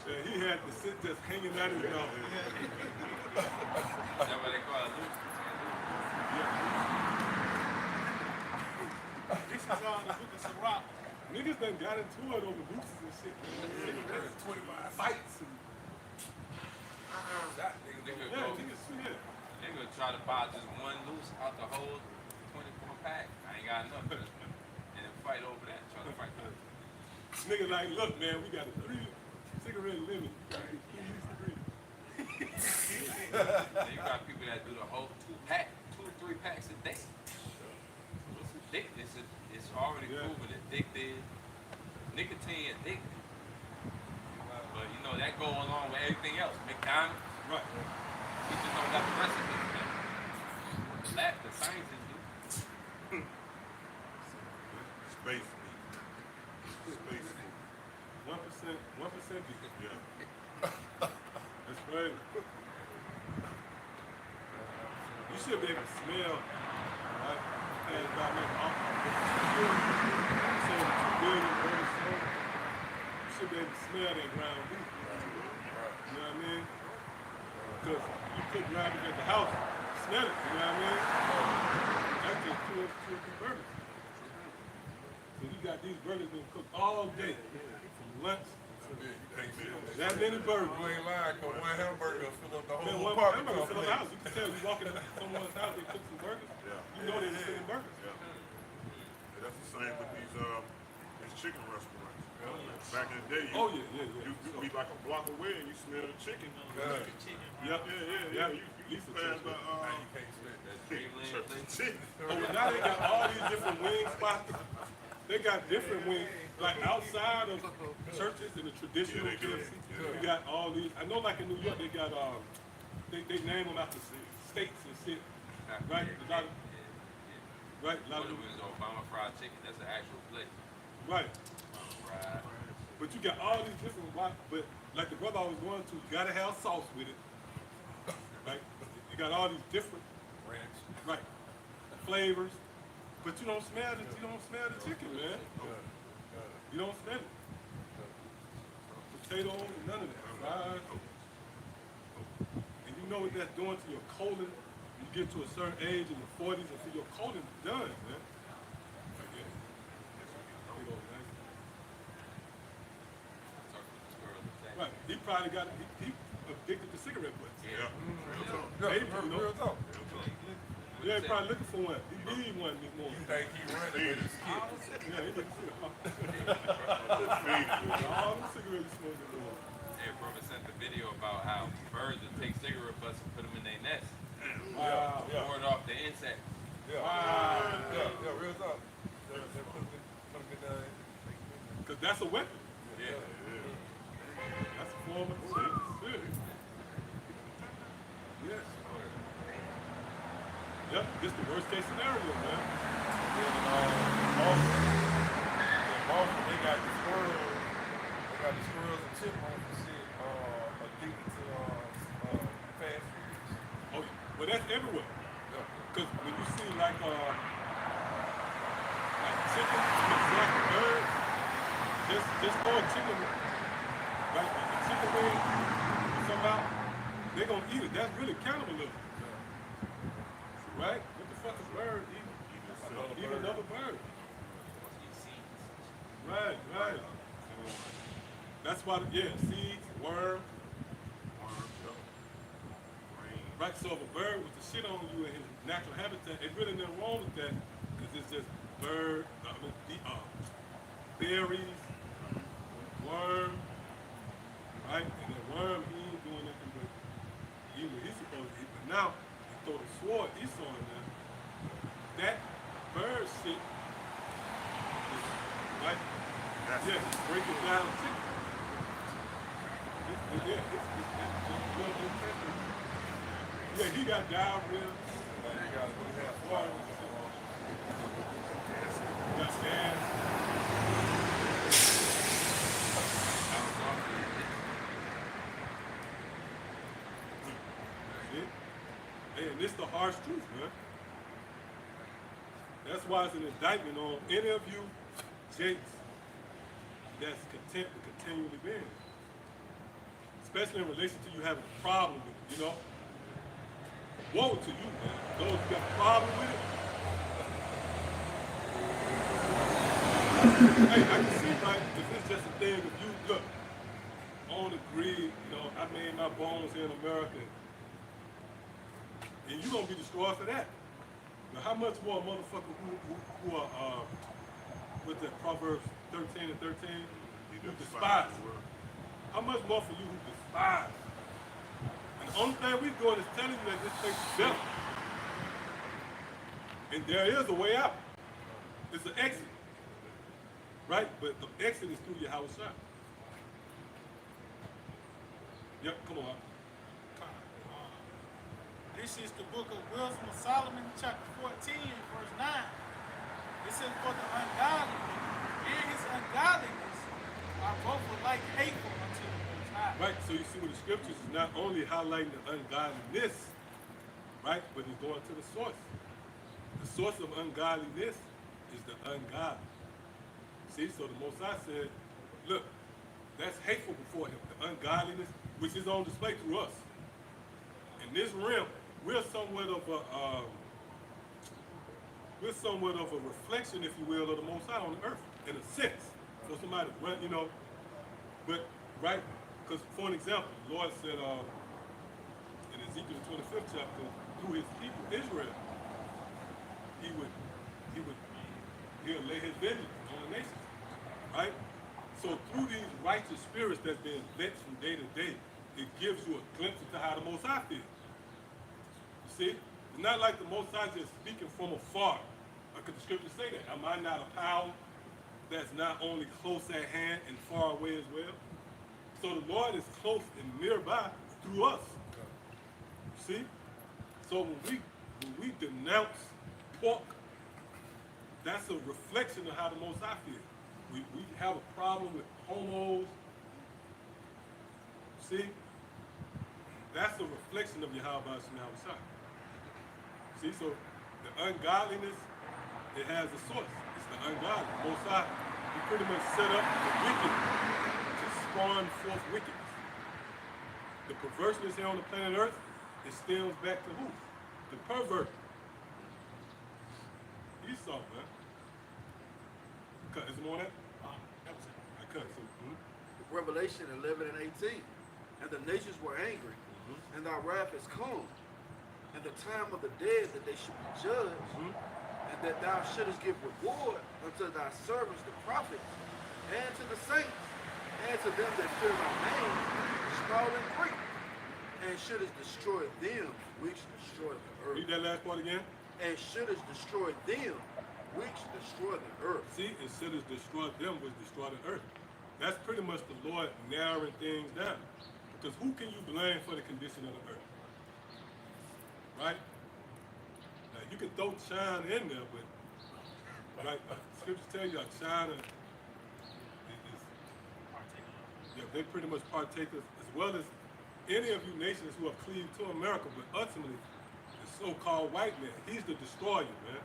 Yeah, he had to sit just hanging out his mouth. with the rock. Niggas done got into it over nooses and shit. There's 25 Fights and That nigga Nigga yeah, go, niggas yeah. nigga try to buy just one loose out the whole 24 pack. I ain't got enough. And then fight over that, try to fight that. Nigga like, look man, we got a 3 cigarette limit. You gotta get 3 Then you got people that do the whole 2 to 3 packs a day. It's already Yeah. proven addicted. Nicotine addicted. But you know that go along with everything else. McDonald's, Right. we just don't got the recipe for that. The lab, the scientists do. Space meat. Space meat. 1% because Yeah. that's right. You should be able to smell, right? And about like so 2 billion birds sold. You should be able to smell that ground beef. You know what I mean? Because you cook ground beef at the house, smell it. You know what I mean? That's just 2 or 3 burgers. So you got these burgers being cooked all day, from lunch. That many burgers. You ain't lying, cause one hamburger fill up the Man, whole one apartment hamburger fill up the complex. house. You can tell you walking into someone's house, they cook some burgers. You know they're selling burgers. Yeah. Yeah, that's the same with these chicken restaurants. Back in the day, you could be like a block away and you smell the chicken. God. Yep. Yeah. You pass by Now you can't spit that. Dreamland church place. chicken. Oh, but now they got all these different wing spots. They got different wings, like outside of churches and the traditional Yeah, they do. KFC. Yeah. We got all these. I know, like in New York, they got they name them after states and shit. Right? A lot of, right? A lot One of, of them is Obama fried chicken. That's an actual place. right. Fried. But you got all these different, but like the brother I was going to, you gotta have sauce with it. Right? You got all these different, Ranch. right, flavors. But you don't smell the chicken, man. You don't smell it. Potatoes and none of that. Right? And you know what that's doing to your colon. You get to a certain age in your 40s and see your colon done, man. Right. He probably got he addicted to cigarette butts. Yeah. Real talk. Maybe, you know. Real talk. Yeah, he probably looking for one. He need one this You morning. think he running with his kid? Yeah, he looking for all the cigarettes he smoked this morning. Hey, brother sent the video about how birds would take cigarette butts and put them in their nest. Wow. Ward off the insects. Yeah. Wow. Yeah, real talk. They put it down. Because that's a weapon. Yeah. That's a form of shit. Yes. Yep, this the worst case scenario, man. Also, they got the squirrels. They got the squirrels and chipmunks and shit addicted to fast foods. Oh, well, that's everywhere. Yeah. Because when you see like chicken mixed like birds, just throw a chicken, right? Like a chicken wing, somehow, they're gonna eat it. That's really cannibalism. Right? What the fuck is bird eat another bird? Right. That's why, seeds, worms. Right, so if a bird was to shit on you in his natural habitat, it really nothing wrong with that, because it's just berries, worm, right? And the worm, he ain't doing nothing but eating what he's supposed to eat. But now, you throw the sword Esau in there, that bird shit is, right? Yeah, break it down chicken. Yeah, he got diarrhea. Water. Got gas. Hey, and this the harsh truth, man. That's why it's an indictment on any of you jakes that's content with continually being. Especially in relation to you having a problem with it, you know? Woe to you, man. Those who got a problem with it. Hey, I can see, right, if it's just a thing of you, look, on the greed, you know, I made my bones here in America, and you're going to be destroyed for that. Now, how much more a motherfucker who are, with that Proverbs 13 and 13, who despise? How much more for you who despise? And the only thing we're doing is telling you that this place is better. And there is a way out. It's an exit. Right? But the exit is through Yahawashi. Yep, come on. This is the book of Wisdom of Solomon, chapter 14, verse 9. It says, for the ungodly and his ungodliness are both alike hateful unto the Most High. Right, so you see with the scriptures is not only highlighting the ungodliness, right, but he's going to the source. The source of ungodliness is the ungodly. See, so the Most High said, look, that's hateful before him, the ungodliness, which is on display through us. In this realm, we're somewhat of a reflection, if you will, of the Most High on the earth, in a sense. So somebody run, you know, but right, because for an example, the Lord said in Ezekiel 25th chapter, through his people Israel, he'll lay his vengeance on the nations, right? So through these righteous spirits that's being lit from day to day, it gives you a glimpse into how the Most High feels. You see? It's not like the Most High just speaking from afar. Or could the scripture say that? Am I not a power that's not only close at hand and far away as well? So the Lord is close and nearby through us. You see? So when we denounce pork, that's a reflection of how the Most High feels. We have a problem with homos. See? That's a reflection of Yahawah and Yahawashi. See, so the ungodliness, it has a source. It's the ungodly. Most High, he pretty much set up the wicked to spawn forth wickedness. The perverseness here on the planet Earth, it stems back to who? The pervert. Esau, man. Cut, is it more than that? That was it. I cut, so, Revelation 11 and 18. And the nations were angry, and thy wrath is come, and the time of the dead that they should be judged, and that thou shouldest give reward unto thy servants the prophets, and to the saints, and to them that fear thy name, small and great, and shouldest destroy them which destroy the earth. read that last part again. And shouldest destroy them which destroy the earth. See, instead of destroy them, was destroy the earth. That's pretty much the Lord narrowing things down. Because who can you blame for the condition of the earth? Right? Now, you can throw China in there, but like scriptures tell you, China they pretty much partakers as well as any of you nations who have cleaved to America, but ultimately the so-called white man, he's the destroyer, man.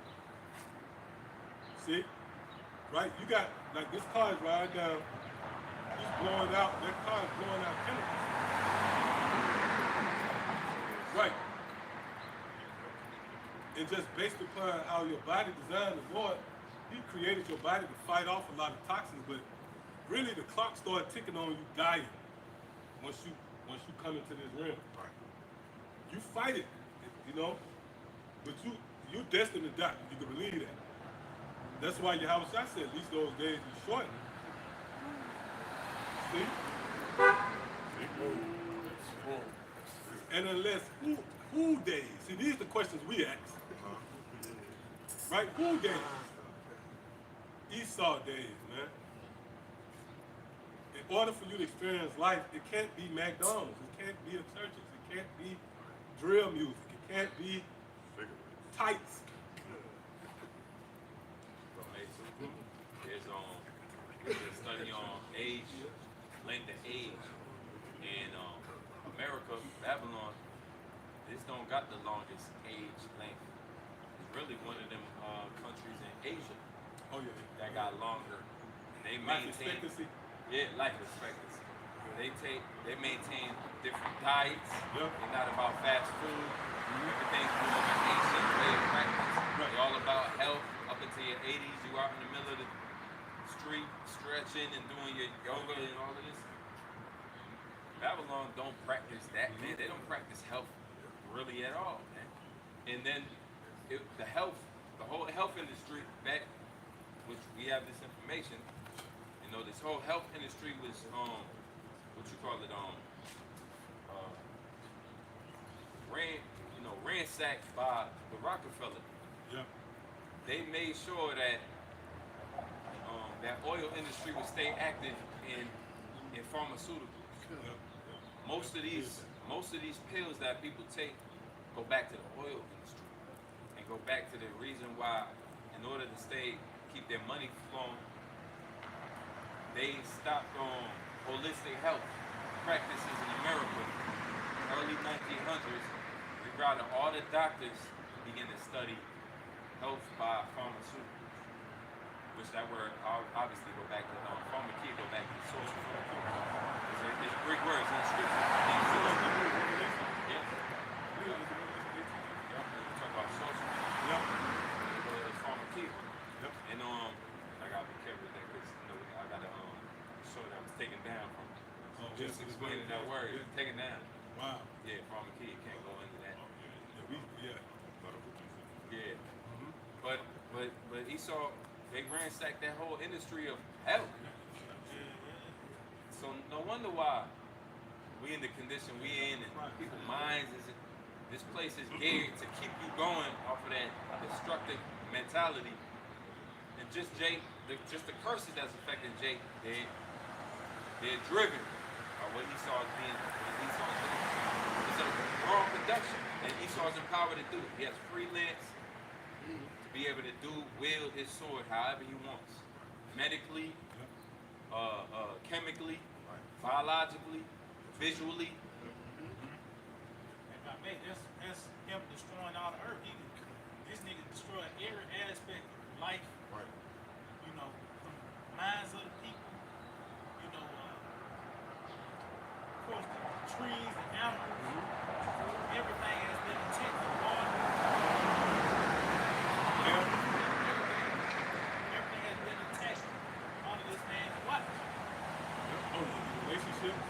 See? Right? You got, like this car is riding down, he's blowing out, that car is blowing out chemicals. Right. And just based upon how your body designed the Lord, he created your body to fight off a lot of toxins, but really the clock started ticking on you dying once you come into this realm. You fight it, you know, but you're destined to die. You can believe that. That's why Yahawashi said, at least those days be shortened. See? And unless who days? See, these are the questions we ask. Right? Who days? Esau days, man. In order for you to experience life, it can't be McDonald's, it can't be the churches, it can't be drill music, it can't be tights. There's a study on age, length of age, and America, Babylon, this don't got the longest age length. It's really one of them countries in Asia that got longer. They Life maintain expectancy. life expectancy. They maintain different diets. Yep. They're not about fast food. Everything's more of an ancient way of practice. Right. They're all about health. Up until your 80s, you out in the middle of the street, stretching and doing your yoga and all of this. Babylon don't practice that, man. They don't practice health really at all, man. And then the whole health industry back, which we have this information, you know, this whole health industry was ransacked by the Rockefeller. Yeah. They made sure that that oil industry would stay active in pharmaceuticals. Yeah. Most of these pills that people take go back to the oil industry and go back to the reason why, in order to keep their money flowing, they stopped holistic health practices in America. Early 1900s, regarding all the doctors began to study health by pharmaceuticals, which that word obviously go back to pharmacy, go back to social. It's Greek words in the scripture. Yeah. We talk about social. Yeah. It's pharmacy. Yep. And I gotta be careful with that because I gotta show that I was taken down from just explaining that word. Yeah. Taken down. Wow. Yeah, pharmacy can't go into that. Yeah. Yeah. But Esau, they ransacked that whole industry of health. So no wonder why we in the condition we in, and people's minds this place is geared to keep you going off of that destructive mentality. And just the curses that's affecting Jake, they're driven by what Esau's doing. It's a wrong production, and Esau's empowered to do it. He has freelance to be able to wield his sword however he wants, medically, chemically, biologically, visually. And man, that's him destroying all the earth. This nigga destroyed every aspect of life. Right. You know, from the minds of the people. You know, of course, the trees, the animals, everything has been attacked. Everything has been attacked under this man's life. Relationships.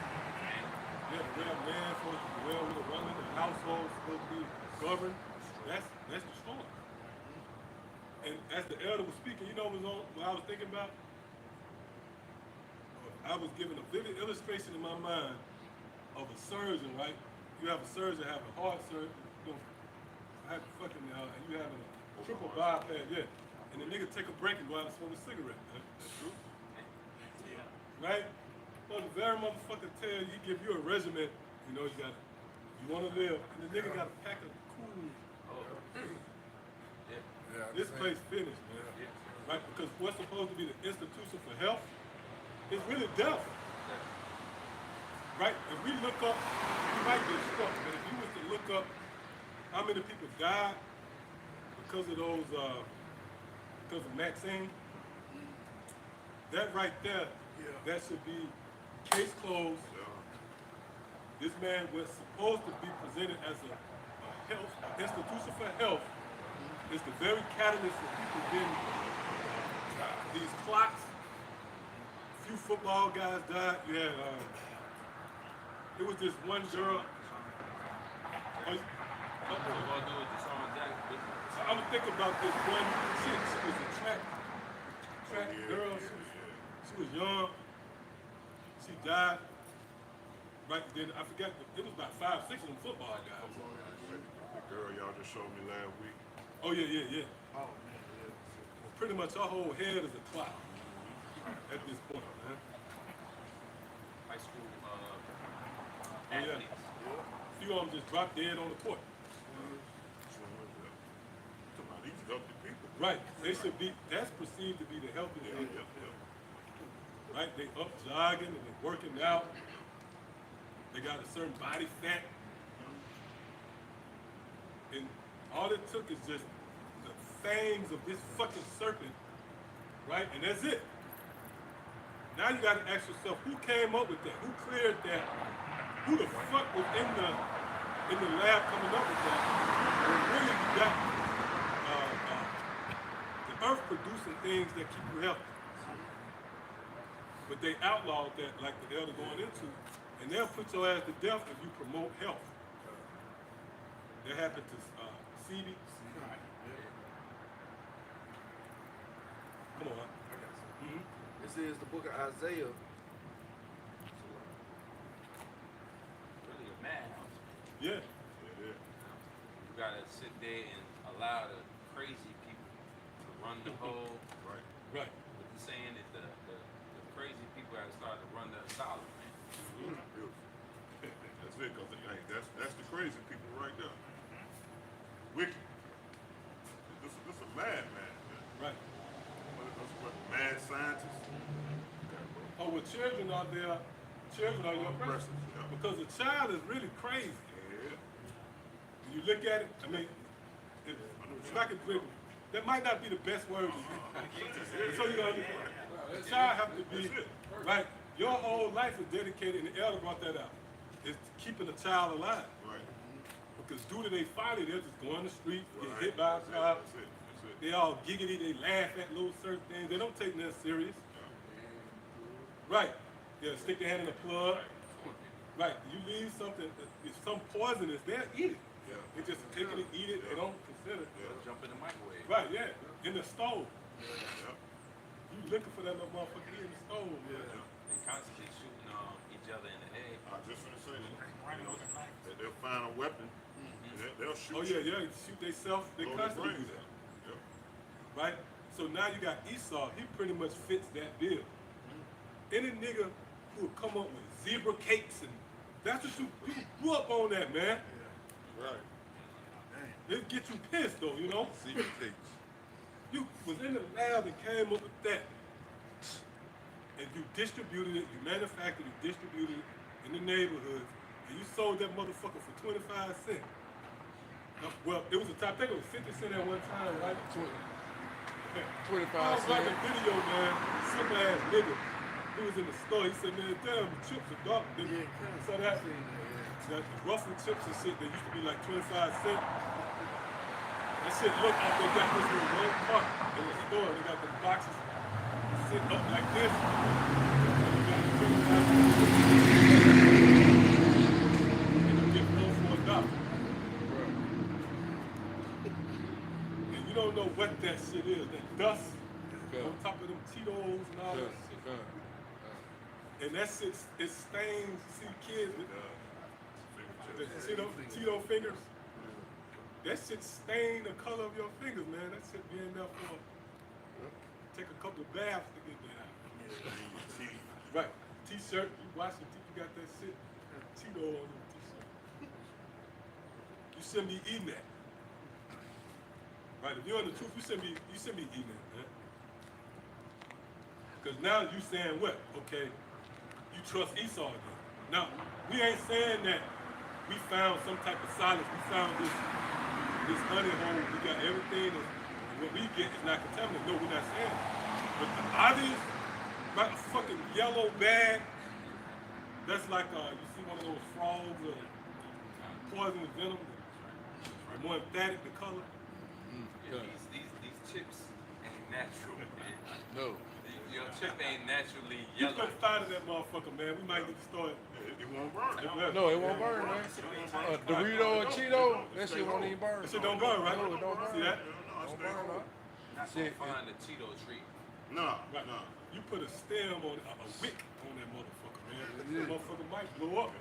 Yeah, the way a man supposed to be well with a woman, the household supposed to be governed. That's destroyed. And as the elder was speaking, you know what I was thinking about? I was given a vivid illustration in my mind of a surgeon, right? You have a surgeon have a heart surgery, and you having a triple bypass, yeah. And the nigga take a break and go out and smoke a cigarette, man. That's true. Right? Well, the very motherfucker tell you, he give you a regimen, you know, you want to live, and the nigga got a pack of cool. Yeah, This place finished, man. Right? Because what's supposed to be the institution for health is really death. Right? If we look up, you might get struck, but if you was to look up how many people died because of those, because of vaccine, that right there, that should be case closed. This man was supposed to be presented as a health institution for health. It's the very catalyst for people getting these clots. A few football guys died. You had, it was this one girl. I was thinking about this one chick. She was a track girl. She was young. She died. Right then, I forgot. It was about 5, 6 of them football guys. The girl y'all just showed me last week. Oh yeah. Oh man. Pretty much our whole head is a clock at this point, man. High school Yeah. athletes. A few of them just dropped dead on the court. These healthy people. Right. They should be. That's perceived to be the healthiest thing. Right. They up jogging and they working out. They got a certain body fat. And all it took is just the fangs of this fucking serpent, right? And that's it. Now you gotta ask yourself, who came up with that? Who cleared that? Who the fuck was in the lab coming up with that? When really you got the earth producing things that keep you healthy. But they outlawed that, like the elder going into, and they'll put your ass to death if you promote health. That happened to CB. Come on. This is the book of Isaiah. Really a madhouse. Yeah. You gotta sit there and allow the crazy people to run the whole. Right. Right. What you're saying is the crazy people have started to run the asylum, man. That's it, cause that's the crazy people right there. Wicked. This a madman. Right. What, mad scientist? Oh, well, children are there. Children are your oppressors. Yeah. Because a child is really crazy. Yeah. When you look at it, I mean, if I could bring, that might not be the best word to use. So you know, a child have to be, right, your whole life is dedicated, and the elder brought that out, is keeping a child alive. Right. Because due to they folly, they'll just go on the street, get Right. hit by a car. That's it. They all giggity, they laugh at little certain things. They don't take nothing serious. Right. They'll stick their hand in the plug. Right. You leave something, if some poisonous, they'll eat it. Yeah. They just take it and eat it. They don't consider it. Jump in the microwave. Right, yeah. In the stove. Yeah. You looking for that little motherfucker in the stove. Yeah. They constantly shooting each other in the head. I was just gonna say that they'll find a weapon and they'll shoot. Oh, yeah, yeah. Shoot themselves. They blow their constantly do brains that. out. Yeah. Right? So now you got Esau. He pretty much fits that bill. Any nigga who would come up with zebra cakes and that's what you grew up on that, man. Right. It get you pissed though, you know? Secret cakes. You was in the lab and came up with that. And you distributed it, you manufactured it, distributed it in the neighborhoods, and you sold that motherfucker for 25 cents. Well, it was a top, I think it was 50 cents at one time, right? 25 I was watching a cents. video, man, simple ass nigga. He was in the store, he said, man, damn, the chips are dark. Yeah, So that ruffled chips and shit, they used to be like 25 cents. That shit looked like they got this in one part in the store. They got the boxes sitting up like this. And you got the 25 cents. And you get four for $1. And you don't know what that shit is. That dust on top of them Tito's and all that shit. And that shit, it stains, see kids with the Tito fingers. That shit stain the color of your fingers, man. That shit be enough for, take a couple of baths to get that out. Right, t-shirt, you wash your teeth, you got that shit, Tito on your t-shirt. You shouldn't be eating that. Right, if you're on the truth, you shouldn't be eating that, man. Because now you saying what? Okay, you trust Esau again. Now, we ain't saying that we found some type of silence. We found this honey hole. We got everything. And what we get is not contaminated. No, we're not saying that. But the obvious, like a fucking yellow bag, that's like, you see one of those frogs or poisonous venom, the more emphatic the color. Yeah, these chips ain't natural, man. No. Your chip ain't naturally You yellow. couldn't find that motherfucker, man. We might need to start. It won't burn. No, it won't burn, man. Dorito or Cheeto, that shit won't even burn. That shit don't burn, right? No, it don't burn. See that? Don't burn, no. Not gonna find a Cheeto tree. No, Right. no. You put a stem on it, a wick on that motherfucker, man. That motherfucker might blow up.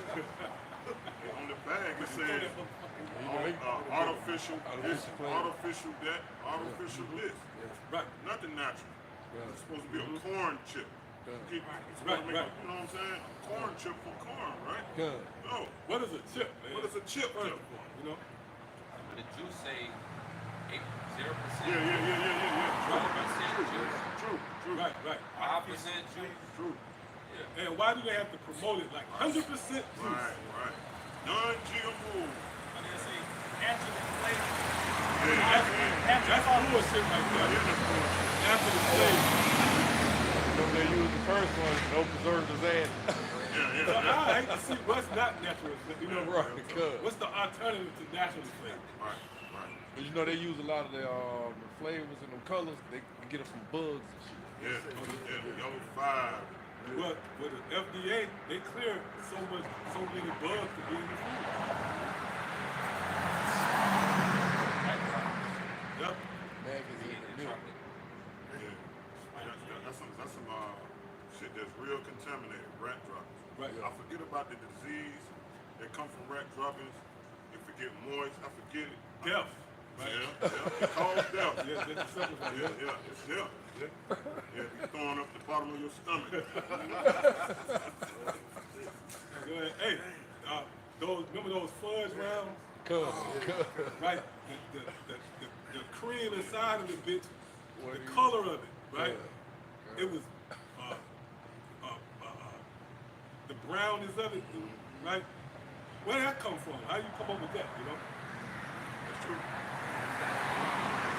On the bag it Throw that says motherfucker- artificial this, flavor. artificial that, artificial this. Right. Nothing natural. It's supposed to be a corn chip. It's supposed Right, to make right. you know what I'm saying? A corn chip for corn, right? Good. No. What is a chip, man? What is a chip? First chip? of all, you know? But the juice say 0%. Yeah. 1% juice. True. Right, right. 5% juice. True. Yeah. And why do they have to promote it like 100% juice? Right. Non-GMO. But they say naturally flavored. That's bullshit right there. After the flavor. They used the first one, no preservatives added. So I hate to see what's not natural. You know, Right, good. what's the alternative to natural flavor? Right. But you know they use a lot of the flavors and the colors. They get it from bugs and shit. Yeah, the yellow 5. But with the FDA, they clear so many bugs to be in the food. Yep. Mag is in the milk. Yeah. That's some shit that's real contaminated, rat droppings. Right. I forget about the disease that come from rat droppings. It forget moist. I forget it. Death. Right. Yeah. It's called death. Yeah, that's the simple one. Yeah, it's death. Yeah. Yeah, be throwing up the bottom of your stomach. Go ahead. Hey, remember those fudge rounds? Come. Right. The cream inside of the bitch, What the is- color of it, right? Yeah. It was the brownness of it, right? Where did that come from? How you come up with that? You know? That's true.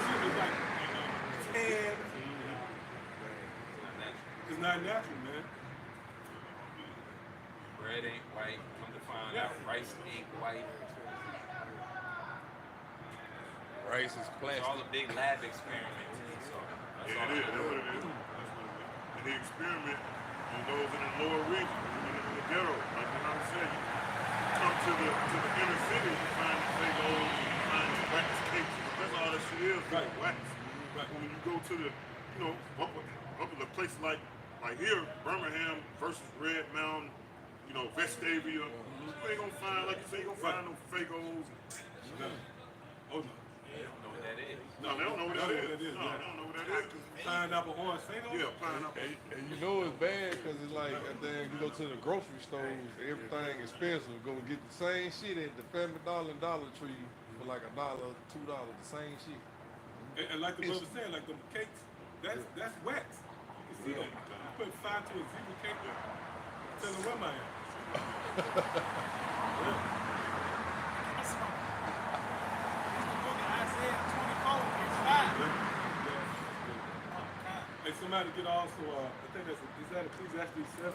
Shit was like tan. It's not natural, man. Bread ain't white. Come to find Yeah. out, rice ain't white. Rice is It's plastic. all a big lab experiment. So that's Yeah, all it is. That's what it is. And the experiment in those in the lower region, in the ghetto, like you know what I'm saying, you come to the inner city, you find the bagels, you find the wax cakes. That's all that shit is, Right. wax. Right. But when you go to the, up in a place like here, Birmingham versus Red Mountain, Vestavia, you ain't gonna find, like you say, you gonna find no Fagos. No. Oh no. They don't know what that is. No, they don't know what that is. No, they yeah. don't know what that is. Pineapple orange Faygo? Yeah, pineapple. And you know it's bad because it's like, then you go to the grocery stores, everything expensive. Go get the same shit at the Family Dollar and Dollar Tree for like $1, $2, the same shit. And like the brother said, like the cakes, that's wax. You can see that. You put 5 to a 0 cake, tell them where I am. Yeah. Isaiah 24, verse 5. Hey, somebody get also, I think is that Ecclesiastes 7?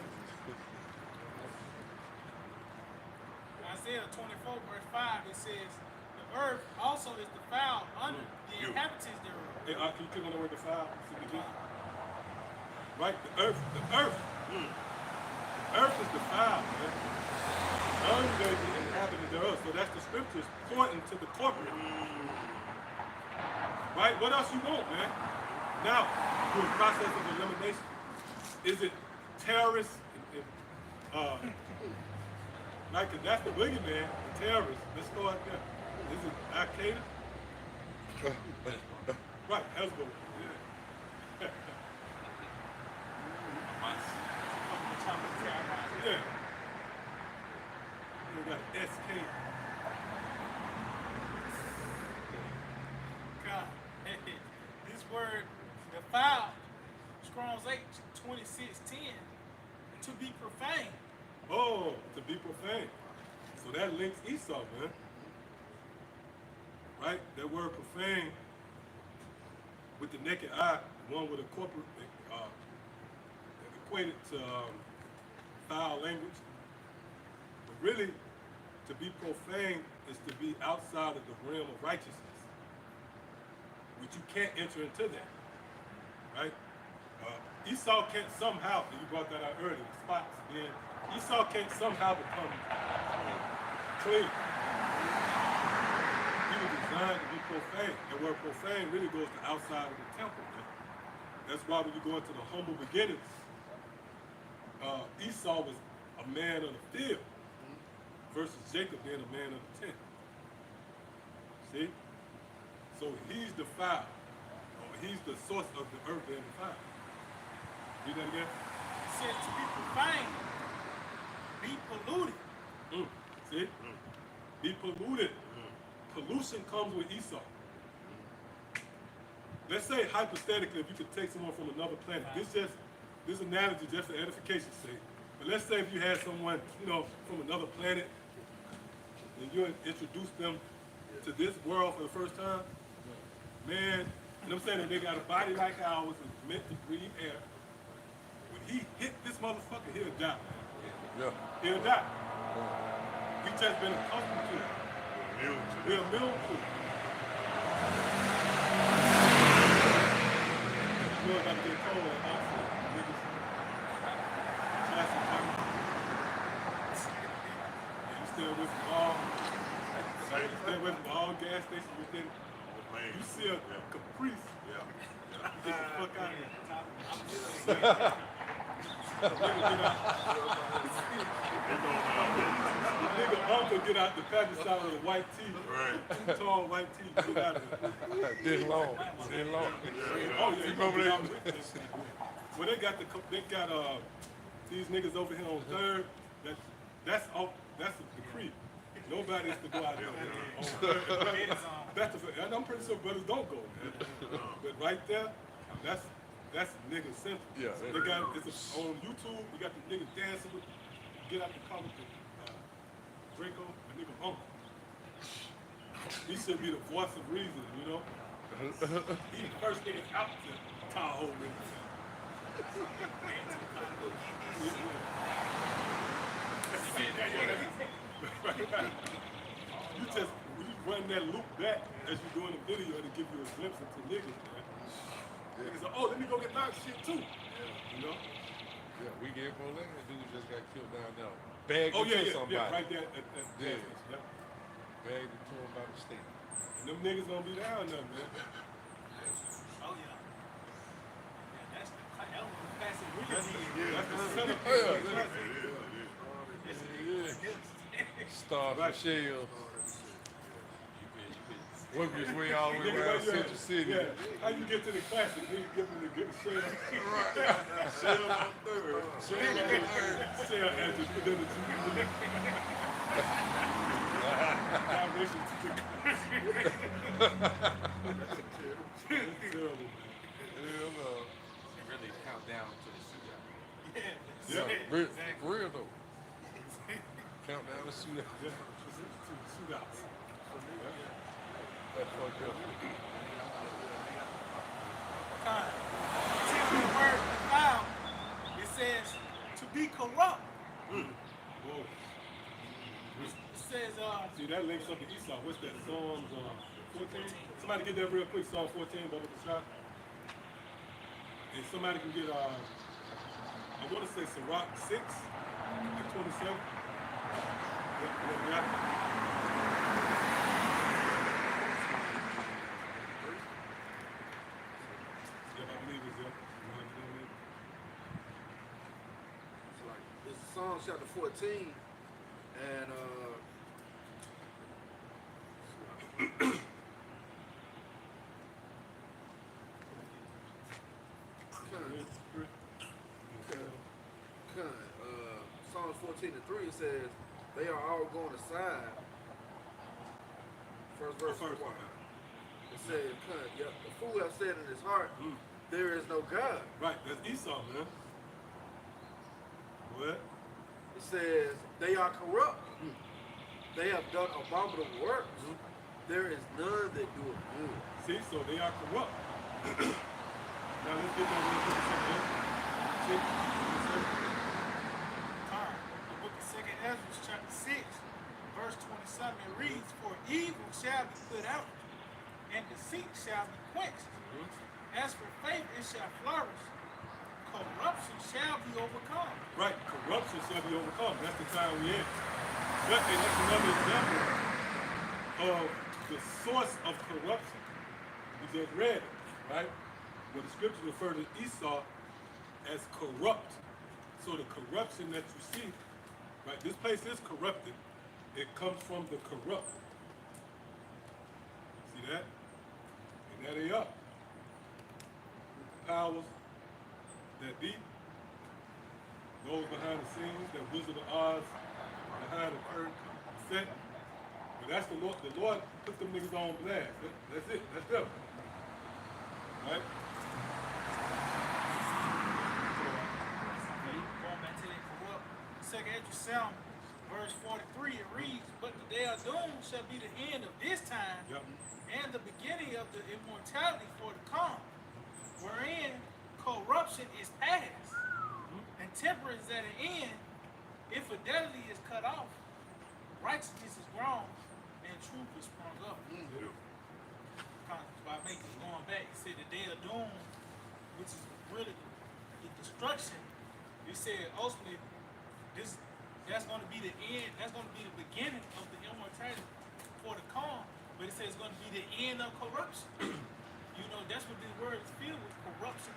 Isaiah 24, verse 5, it says, the earth also is defiled under the inhabitants thereof. Hey, can you click on the word defile? See what it is? Right? The earth. Earth is defiled, man. Under the inhabitants thereof. So that's the scriptures pointing to the corporate. Right? What else you want, man? Now, through a process of elimination, is it terrorists? Like, that's the boogeyman, the terrorists. Let's go out there. Is it Al Qaeda? Right, Hezbollah. Yeah. Yeah. You got SK. God, this word defiled, Strong's H 26:10, to be profane. Oh, to be profane. So that links Esau, man. Right? That word profane with the naked eye, one with a corporate equated to foul language. But really, to be profane is to be outside of the realm of righteousness, which you can't enter into that. Right? Esau can't somehow, and you brought that out earlier, spots again. Esau can't somehow become clean. He was designed to be profane. And where profane really goes to outside of the temple, man. That's why when you go into the humble beginnings, Esau was a man of the field versus Jacob being a man of the tent. See? So he's defiled. He's the source of the earth being defiled. Read that again? It says to be profane, be polluted. See? Be polluted. Pollution comes with Esau. Let's say hypothetically, if you could take someone from another planet, this analogy just for edification's sake. But let's say if you had someone, from another planet, and you introduce them to this world for the first time, man, I'm saying that they got a body like ours and meant to breathe air. When he hit this motherfucker, he'll die. Yeah. He'll die. We just been accustomed to it. We're immune to it. You know, about to get cold. You see a caprice, Yeah. get the fuck out of here. The nigga uncle get out the package out with a white tee. Right. Two tall white tee, get out of here. This long. Oh yeah, you gonna get out with this. Well, they got these niggas over here on Third. That's a decree. Nobody is to go out there on Third. And I'm pretty sure brothers don't go, man. But right there, that's nigga central. Yeah. So they got on YouTube. We got the niggas dancing with. Get out the car with the Draco, a nigga uncle. He should be the voice of reason, you know. He's the first nigga out to Tahoe with him. You just when you run that loop back as you're doing a video to give you a glimpse into niggas, man. Niggas say, oh, let me go get my shit too. You know? Yeah, we gave for that dude just got killed down there. Bagged Oh yeah, into somebody. yeah, right there at Yeah. Yep. Bagged into him by the state. And them niggas gonna be down there, man. Oh yeah. That's the classic That's the really centerpiece. Star Right. Michelle. Working his way all the way Nigga, around right there. Central City. Yeah. How you get to the classic? Then you give them the good shell. Shell on Third. Shell and just put them in the direction to the terrible. Hell no. They really count down to the shootout. Yeah. Real, for real though. Countdown to shootout. Yeah. To shootouts. That fucked up. See the word found. It says to be corrupt. Whoa. It says See, that links up to Esau. What's that? Psalms 14? Somebody get that real quick. Psalm 14, Bubba Kashaf. And somebody can get, I want to say Sirach 6 and 27. What got it? Yeah, I believe it's there. It's Psalm chapter 14, and Psalms 14:3 it says, "They are all going aside." First verse. First one. It says, "The fool has said in his heart, there is no God." Right, that's Esau, man. What? It says, "They are corrupt. They have done abominable works. There is none that do it good." See, so they are corrupt. Now let's get that real quick. the book of 2nd Ezra, chapter 6, verse 27, it reads, "For evil shall be put out, and deceit shall be quenched. As for faith, it shall flourish. Corruption shall be overcome." Right, corruption shall be overcome. That's the time we in. That's another example of the source of corruption. We just read it, right? Where the scriptures refer to Esau as corrupt. So the corruption that you see, right? This place is corrupted. It comes from the corrupt. See that? And there they are. Powers that be, those behind the scenes, that Wizard of Oz behind the curtain set. But that's the Lord. The Lord put them niggas on blast. That's it. That's them. Right? Going back to that corrupt, 2nd Ezra 7, verse 43, it reads, "But the day of doom shall be the end of this time, Yep. and the beginning of the immortality for to come, wherein corruption is past, and temperance at an end, infidelity is cut off, righteousness is grown, and truth is sprung up." By making going back, it said the day of doom, which is really the destruction. It said ultimately that's going to be the end. That's going to be the beginning of the immortality for the come, But it says it's going to be the end of corruption. You know, that's what this word is filled with, corruption.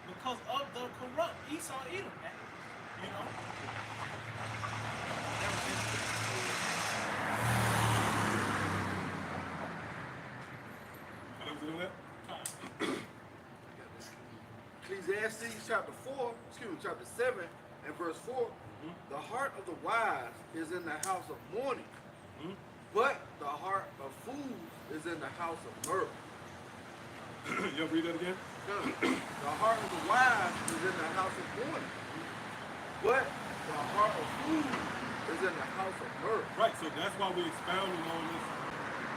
Because of the corrupt Esau Edom, man. You know? That was it. What else is on that? Ecclesiastes chapter 7 and verse 4. The heart of the wise is in the house of mourning, but the heart of fools is in the house of murder. You ever read that again? The heart of the wise is in the house of mourning, but the heart of fools is in the house of murder. Right, so that's why we're expounding on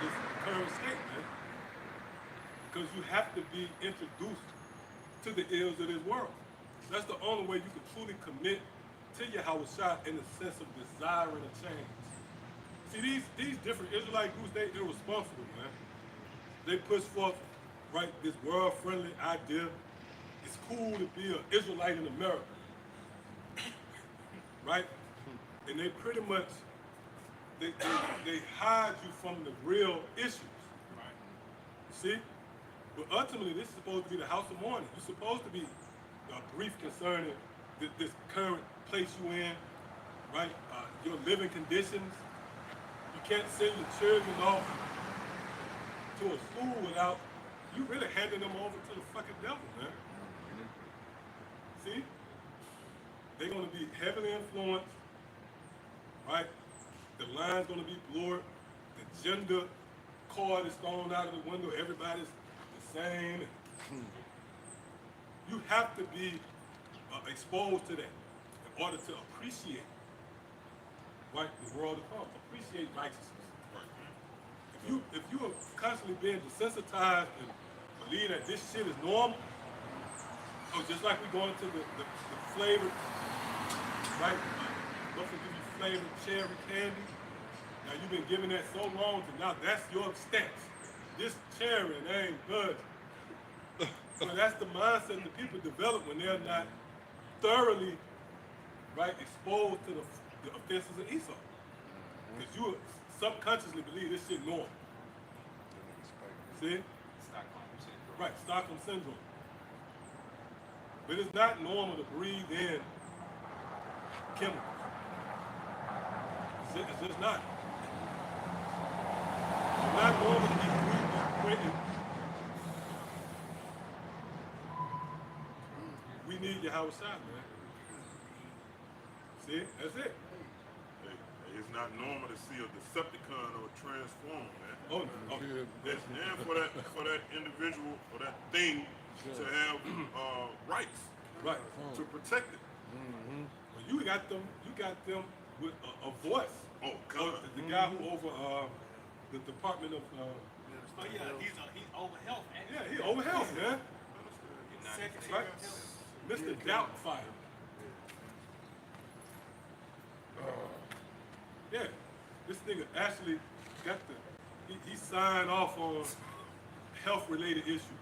this current state, man. Because you have to be introduced to the ills of this world. That's the only way you can truly commit to Yahawashi in the sense of desiring a change. See, these different Israelite groups, they're irresponsible, man. They push forth, right, this world-friendly idea. It's cool to be an Israelite in America, right? And they pretty much, they hide you from the real issues, right? See? But ultimately, this is supposed to be the house of mourning. You're supposed to be brief concerning this current place you're in, right? Your living conditions. You can't send your children off to a school without you really handing them over to the fucking devil, man. See? They're going to be heavily influenced, right? The line's going to be blurred. The gender card is thrown out of the window. Everybody's the same. You have to be exposed to that in order to appreciate, right, the world to come. Appreciate righteousness. If you are constantly being desensitized and believe that this shit is normal, just like we go into the flavored, right? Don't give you flavored cherry candy. Now you've been giving that so long to now that's your stance. This cherry and they ain't good. So that's the mindset that people develop when they're not thoroughly, right, exposed to the offenses of Esau. Because you subconsciously believe this shit normal. See? Stockholm syndrome. Right, Stockholm syndrome. But it's not normal to breathe in chemicals. It's just not. It's not normal to be breathing. We need Yahawashi, man. See? That's it. Hey, it's not normal to see a Decepticon or a Transformer, man. Oh, no. Okay. And for that individual or that thing to have rights, Right. to protect it. Well, you got them with a voice. Oh, God. The guy who over the Department of Oh yeah, he's over health, man. yeah, he over health, man. Secretary Right. of health. Mr. Doubtfire. Yeah, this nigga actually got he signed off on health-related issues.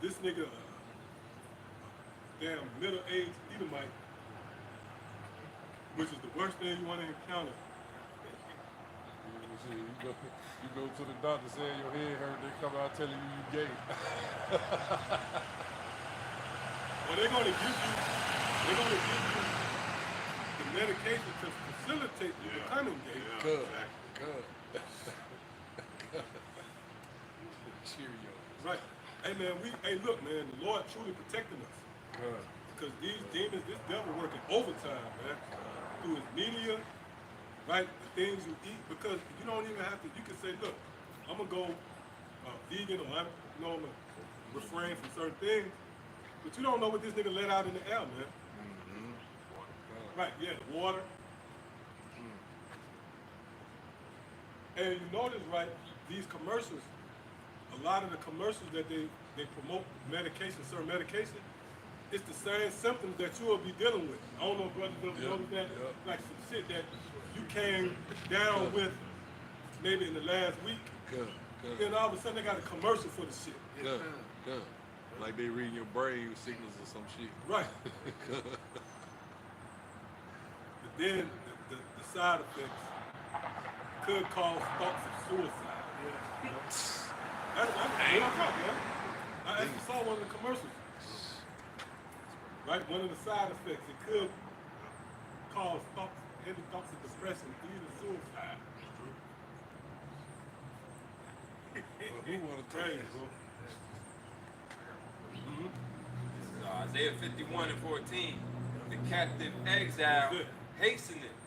This nigga, damn middle-aged Edomite, which is the worst thing you want to encounter. You go to the doctor saying your head hurt, they come out telling you gay. Well, they're gonna give you the medication to facilitate you becoming gay. Good. Cheerio. Right. Hey man, look man, the Lord truly protecting us. Good. Because these demons, this devil working overtime, man. Through his media, right? The things you eat, because you don't even have to, you can say, look, I'm gonna go vegan or I'm gonna refrain from certain things, but you don't know what this nigga let out in the air, man. Right, yeah, the water. And you notice, right, these commercials, a lot of the commercials that they promote medication, certain medication, it's the same symptoms that you will be dealing with. I don't know if brothers ever noticed that, like some shit that you came down with maybe in the last week. Good. Then all of a sudden they got a commercial for the shit. Good. Like they reading your brain signals or some shit. Right. But then the side effects could cause thoughts of suicide. You know? That's real talk, man. I actually saw one of the commercials. Right? One of the side effects, it could cause heavy thoughts of depression, even suicide. Who want to Crazy, take bro. Isaiah 51 and 14. The captive exile That's it. hasteneth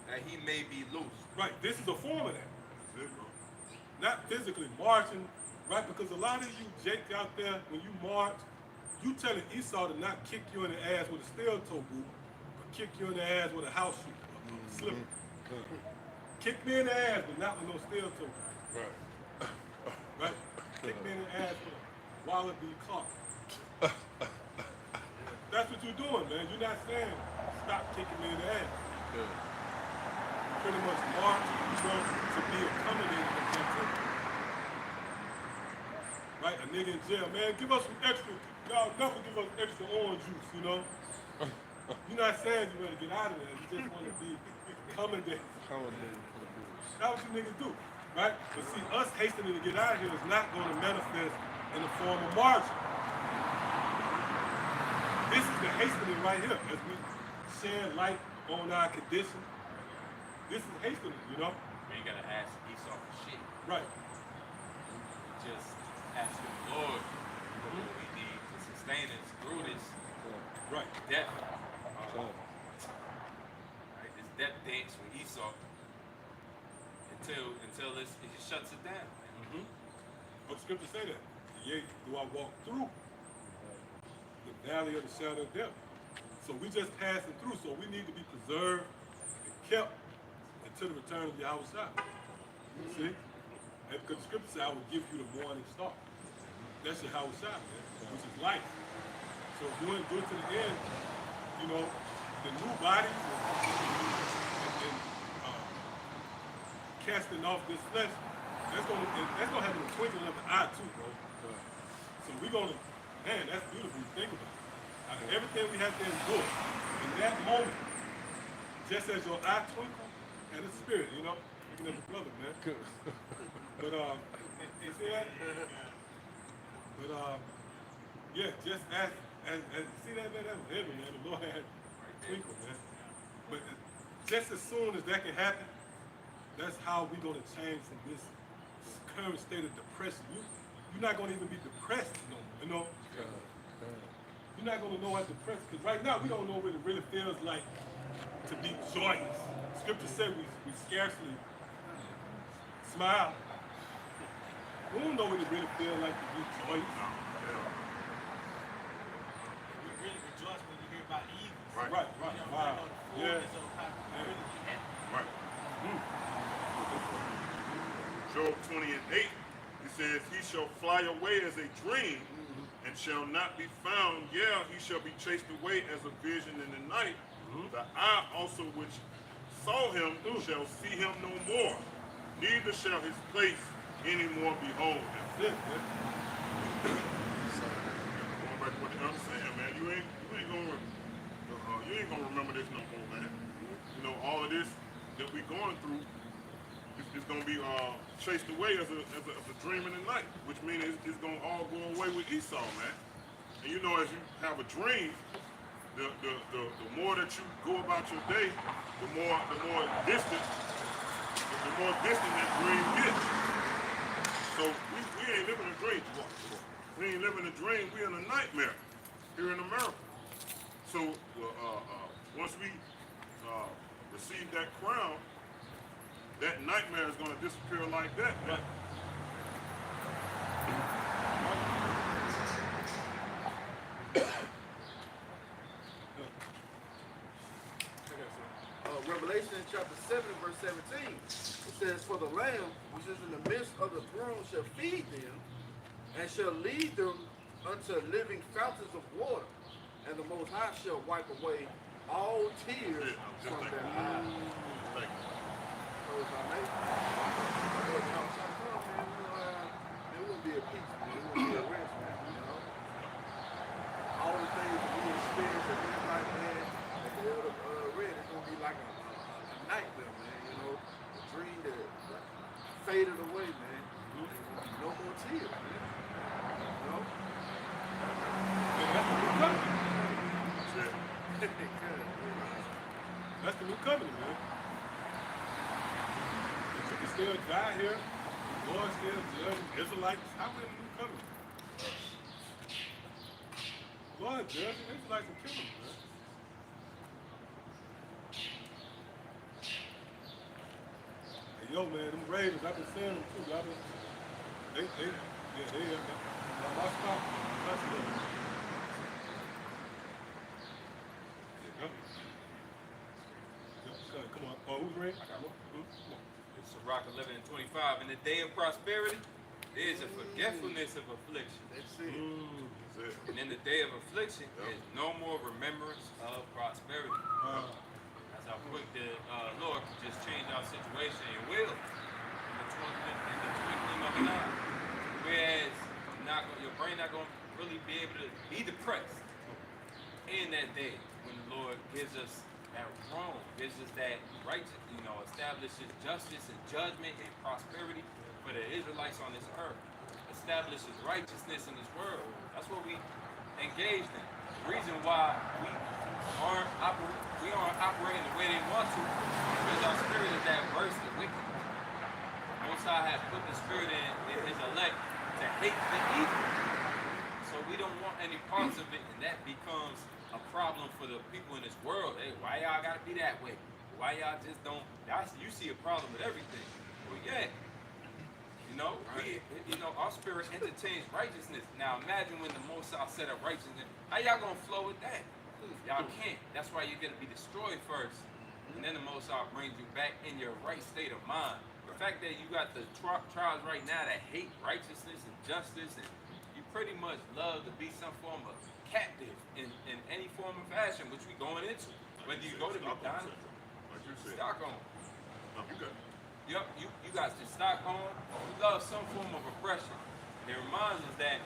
that he may be loose. Right, this is a form of that. That's it, bro. Not physically marching, right? Because a lot of you Jake out there, when you march, you telling Esau to not kick you in the ass with a steel toe boot, but kick you in the ass with a house shoe, a slipper. Kick me in the ass, but not with no steel toe boot, Right. right? Kick me in the ass with a wallaby clock. That's what you're doing, man. You're not saying stop kicking me in the ass. Yeah. Pretty much march, you know, to be accommodated in captivity. Right? A nigga in jail, man, give us some extra, y'all never give us extra orange juice, you know? You're not saying you want to get out of there, you just want to be accommodated. Accommodating for the bullshit. That's what you niggas do, right? But see, us hastening to get out of here is not going to manifest in the form of margin. This is the hastening right here, as we shed light on our condition. This is hastening, you know? You ain't gotta ask Esau for shit. Right. Just ask the Lord what we need to sustain us through this Right. death. So, Right? This death dance with Esau until it shuts it down. But the scripture say that. Yea, do I walk through the valley of the shadow of death? So we just passing through, so we need to be preserved and kept until the return of Yahawashi. You see? And because the scripture says, I will give you the morning star. That's Yahawashi, man, which is life. So if you want to do it to the end, you know, the new bodies and casting off this flesh, that's gonna happen in the twinkling of an eye too, bro. So we're gonna, man, that's beautiful. You think about it. Out of everything we have to endure, in that moment, just as your eye twinkle and the spirit, you know, looking at the brother, man. But you see that? But yeah, just as see that, man, that was heavy, man. The Lord had twinkle, man. But just as soon as that can happen, that's how we're gonna change from this current state of depression. You're not gonna even be depressed no more, you know? You're not gonna know what depressed, because right now we don't know what it really feels like to be joyous. Scripture said we scarcely smile. We don't know what it really feels like to be joyous. We really rejoice when you hear about evil. Right. Right. You know, Wow. the Yeah. fullness of how we really be happy. Right. Job 20 and 8, he says, he shall fly away as a dream and shall not be found. Yeah, he shall be chased away as a vision in the night. The eye also which saw him shall see him no more. Neither shall his face any more behold him. That's it, man. Going back to what the other saying, man, you ain't gonna remember this no more, man. You know, all of this that we going through is gonna be chased away as a dream in the night, which means it's gonna all go away with Esau, man. And you know, as you have a dream, the more that you go about your day, the more distant that dream gets. So we ain't living a dream. We ain't living a dream. We in a nightmare here in America. So once we receive that crown, that nightmare is going to disappear like that, man. Revelation chapter 7 verse 17, it says, for the Lamb which is in the midst of the throne shall feed them and shall lead them unto living fountains of water, and the Most High shall wipe away all tears from their eyes. Thank you. So if I may, there wouldn't be a peace, man. There wouldn't be a rest, man. You know, all the things that we experience and things like that, at the other read, it's gonna be like a nightmare, man. You know, the dream, the fate of the see it, man. You know? And that's the new covenant. That's it. That's the new covenant, man. You can still die here. The Lord still judge Israelites. How we in the new covenant? The Lord judge the Israelites and kill them, man. Hey, yo, man, them Ravens, I've been seeing them too. I've been, they my spot. That's good. Come on. Oh, who's ready? I got one. Come on. It's Rock 11 and 25. In the day of prosperity, there is a forgetfulness of affliction. That's it. That's it. And in the day of affliction, there is no more remembrance of prosperity. As I put the Lord can just change our situation and will in the twinkling of an eye. Whereas your brain not going to really be able to be depressed in that day when the Lord gives us that throne, gives us that righteous, establishes justice and judgment and prosperity for the Israelites on this earth. Establishes righteousness in this world. That's what we engaged in. The reason why we aren't operating the way they want to is because our spirit is that verse the wicked. Most High has put the spirit in his elect to hate the evil. So we don't want any parts of it, and that becomes a problem for the people in this world. Hey, why y'all gotta be that way? Why y'all just don't? You see a problem with everything. Well, yeah. Our spirit entertains righteousness. Now imagine when the Most High set up righteousness. How y'all gonna flow with that? Y'all can't. That's why you're gonna be destroyed first, and then the Most High brings you back in your right state of mind. The fact that you got the tribes right now that hate righteousness and justice, and you pretty much love to be some form of captive in any form of fashion, which we going into. Whether you go to McDonald's, Like you said. Stockholm. No, you got it. Yep, you guys in Stockholm, you love some form of oppression. It reminds us that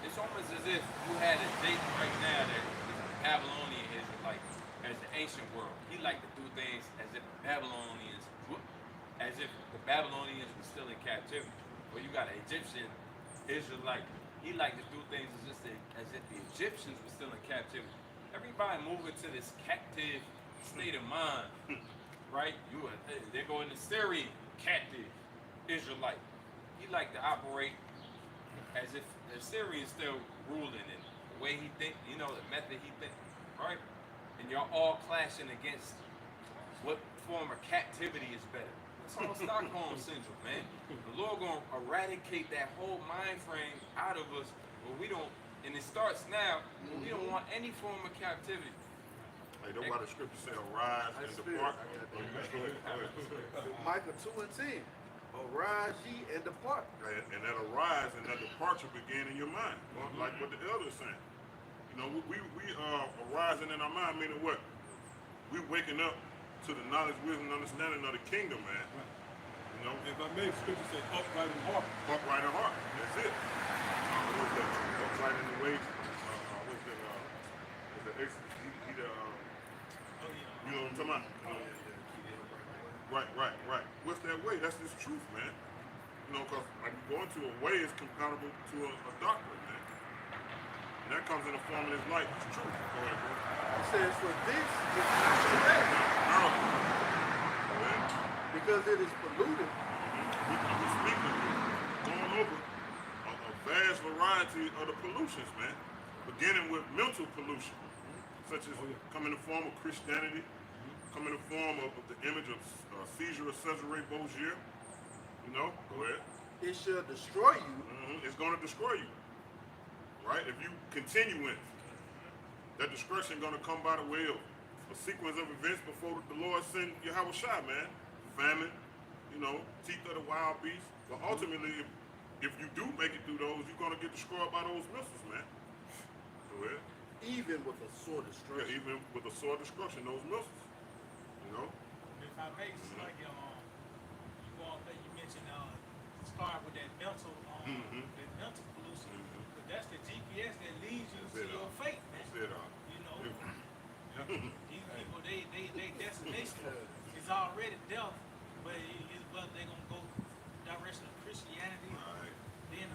it's almost as if you had a date right now that is a Babylonian Israelite, as the ancient world. He liked to do things as if the Babylonians were still in captivity. Well, you got an Egyptian Israelite. He liked to do things as if the Egyptians were still in captivity. Everybody moving to this captive state of mind. Right? They're going to Syrian captive Israelite. He like to operate as if the Syrian's still ruling, and the way he think, the method he think, right? And y'all all clashing against what form of captivity is better. It's all Stockholm syndrome, man. The Lord gonna eradicate that whole mind frame out of us, where we don't, and it starts now, where we don't want any form of captivity. Like that's why the scripture say, arise and depart. Micah 2 and 10. Arise ye and depart. And that arise and that departure began in your mind. Like what the elder is saying. We arising in our mind, meaning what? We waking up to the knowledge, wisdom, and understanding of the kingdom, man. If I may, scripture say upright in heart. Upright in heart. That's it. What's that? Upright in the way. What's that? You know what I'm talking about? Right. What's that way? That's this truth, man. Because like going to a way is compatible to a doctrine, man. And that comes in the form of this light. It's truth. Go ahead, bro. It says, for this is not correct, because it is polluted. We speaking, going over a vast variety of the pollutions, man. Beginning with mental pollution, such as come in the form of Christianity, come in the form of the image of Caesar or Cesare Borgia. Go ahead. It shall destroy you. It's going to destroy you, right? If you continue in that destruction, going to come by the way of a sequence of events before the Lord send Yahawashi, man. Famine, teeth of the wild beast. But ultimately, if you do make it through those, you're going to get destroyed by those missiles, man. Go ahead. Even with a sword destruction. Yeah, even with a sword destruction, those missiles. If I may, just like you mentioned, start with that mental pollution. But that's the GPS that leads you to your fate, man. That's it, These people, they destination is already death, but it's whether they're gonna go direction of Christianity, then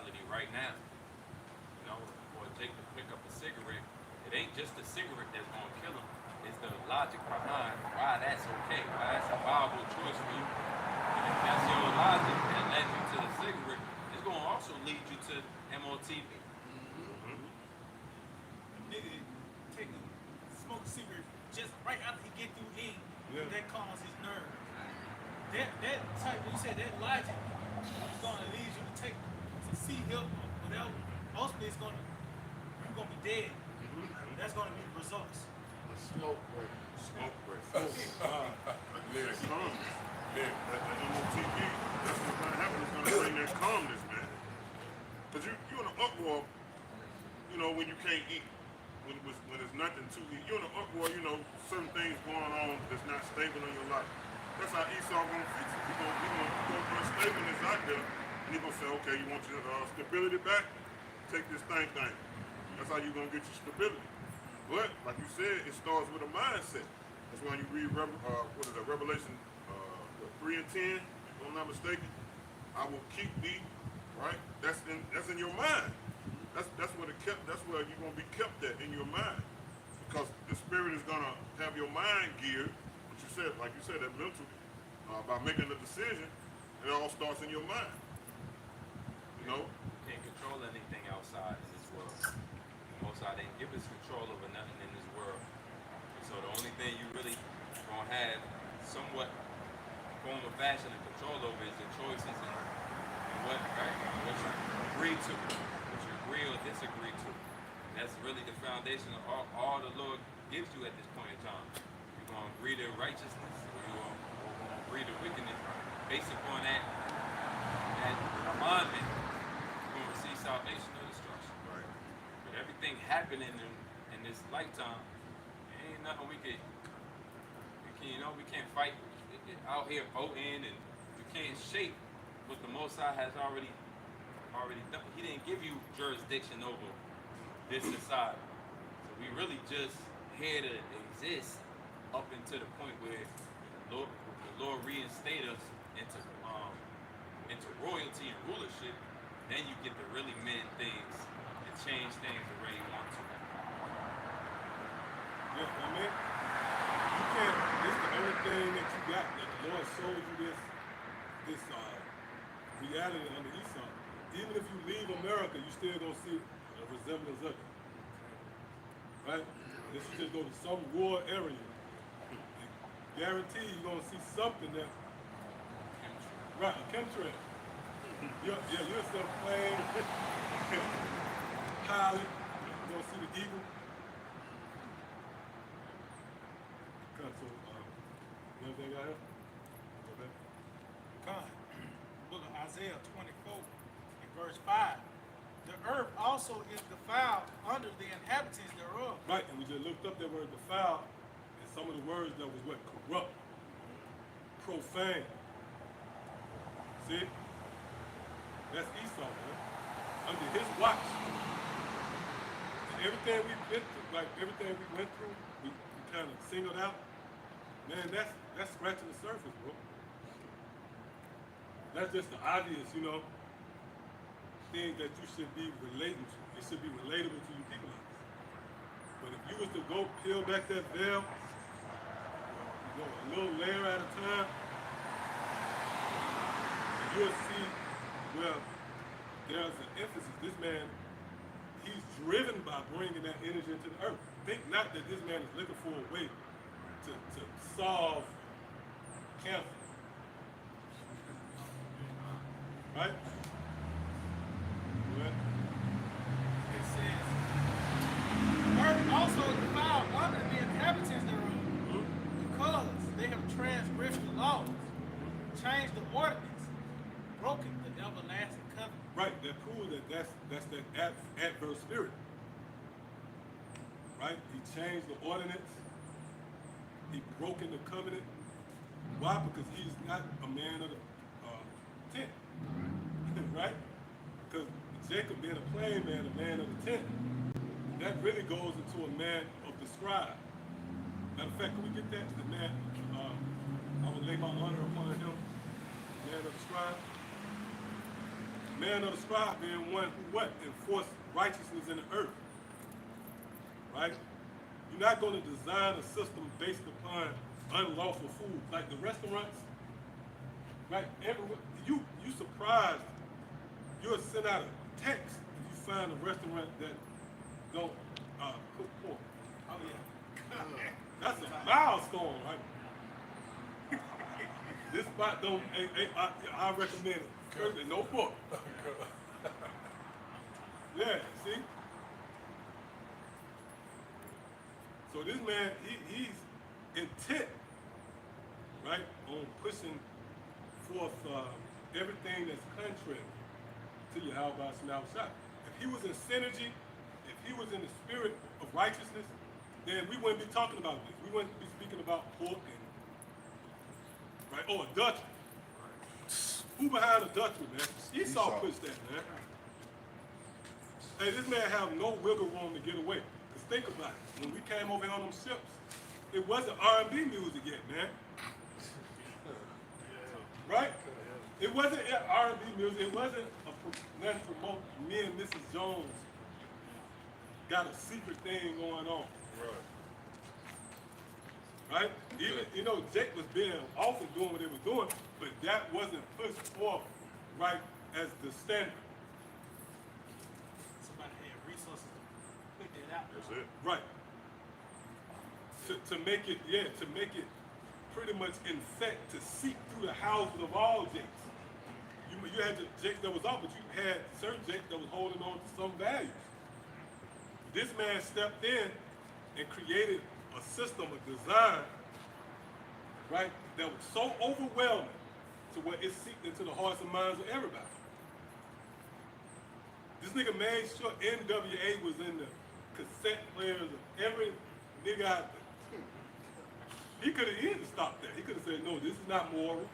reality right now. You know, or Jacob pick up a cigarette. It ain't just the cigarette that's gonna kill him. It's the logic behind why that's okay, why that's a viable choice for you. And if that's your logic that led you to the cigarette, it's gonna also lead you to MOTB. Nigga take a smoke a cigarette just right after he get through eating. Yeah. That calms his nerve. That type, you said that logic is gonna lead you to take to see help or whatever. Ultimately, you're gonna be dead. That's gonna be the results. A smoke break. Smoke break. Yeah. That calmness. Yeah, that MOTB, that's what's gonna happen. It's gonna bring that calmness, man. Cause you're in an uproar, you know, when you can't eat, when there's nothing to eat. You're in an uproar, you know, certain things going on that's not stable in your life. That's how Esau gonna fix it. He's gonna put stableness out there, and he's gonna say, okay, you want your stability back? Take this thing. That's how you're gonna get your stability. But like you said, it starts with a mindset. That's why you read Revelation 3 and 10, if I'm not mistaken. I will keep thee, right? That's in your mind. That's where you're gonna be kept at in your mind. Because the spirit is gonna have your mind geared, like you said, that mental, by making a decision, it all starts in your mind. You know? You can't control anything outside in this world. Most I didn't give us control over nothing in this world. So the only thing you really gonna have somewhat form of fashion and control over is your choices and what you agree to, what you agree or disagree to. And that's really the foundation of all the Lord gives you at this point in time. You're gonna agree to righteousness, or you're gonna agree to wickedness. Based upon that alignment, you're gonna receive salvation or destruction. Right. But everything happening in this lifetime, ain't nothing we can't fight out here voting, and you can't shape what the Most High has already done. He didn't give you jurisdiction over this society. So we really just here to exist up until the point where the Lord reinstate us into royalty and rulership. Then you get to really mend things and change things the way you want to. Yeah, I mean, you can't. This is the only thing that you got that the Lord showed you this reality under Esau. Even if you leave America, you still gonna see a resemblance of it, right? If you just go to some rural area, guarantee you're gonna see something that, right? A chemtrail. You'll see a plane, pilot. You're gonna see the eagle. So, anything out here? Okay. Con. Book of Isaiah 24 and verse 5. The earth also is defiled under the inhabitants thereof. Right, and we just looked up that word defile, and some of the words that was what? Corrupt, profane. See? That's Esau, man. Under his watch. And everything we went through, we kind of singled out. Man, that's scratching the surface, bro. That's just the obvious, things that you should be relating to. It should be relatable to you people. But if you was to go peel back that veil, go a little layer at a time, you'll see, well, there's an emphasis. This man, he's driven by bringing that energy into the earth. Think not that this man is looking for a way to solve cancer. Right? What? It says, the earth also is defiled under the inhabitants thereof, because they have transgressed the laws, changed the ordinance, broken the everlasting covenant. Right, that proves that's that adverse spirit. Right? He changed the ordinance. He broken the covenant. Why? Because he's not a man of the tent. Right? Because Jacob being a plain man, a man of the tent, that really goes into a man of the scribe. Matter of fact, can we get that? The man, I would lay my honor upon him, man of the scribe. man of the scribe being one who what? Enforce righteousness in the earth. Right? You're not going to design a system based upon unlawful food. Like the restaurants, right? You surprised. You'll send out a text if you find a restaurant that don't cook pork. Oh yeah. That's a milestone, right? This spot don't. I recommend it. Currently, no pork. Yeah, see. So this man, he's intent, right, on pushing forth everything that's contrary to Yahawah Sham. If he was in synergy, if he was in the spirit of righteousness, then we wouldn't be talking about this. We wouldn't be speaking about pork and, right, or adultery. Who behind adultery, man? Esau pushed that, man. Hey, this man have no wiggle room to get away. Cause think about it. When we came over here on them ships, it wasn't R&B music yet, man. Right? It wasn't R&B music. It wasn't nothing promote me and Mrs. Jones got a secret thing going on. Right? Even, you know, Jake was being off and doing what they were doing, but that wasn't pushed forth right as the standard. Somebody had resources to put that out. That's it. Right. To make it, yeah, to make it pretty much infect, to seep through the houses of all Jakes. You had the Jakes that was off, but you had certain Jakes that was holding on to some values. This man stepped in and created a system, a design, right, that was so overwhelming to where it seeped into the hearts and minds of everybody. This nigga made sure NWA was in the cassette players of every nigga out there. He could have easily stopped that. He could have said, no, this is not moral.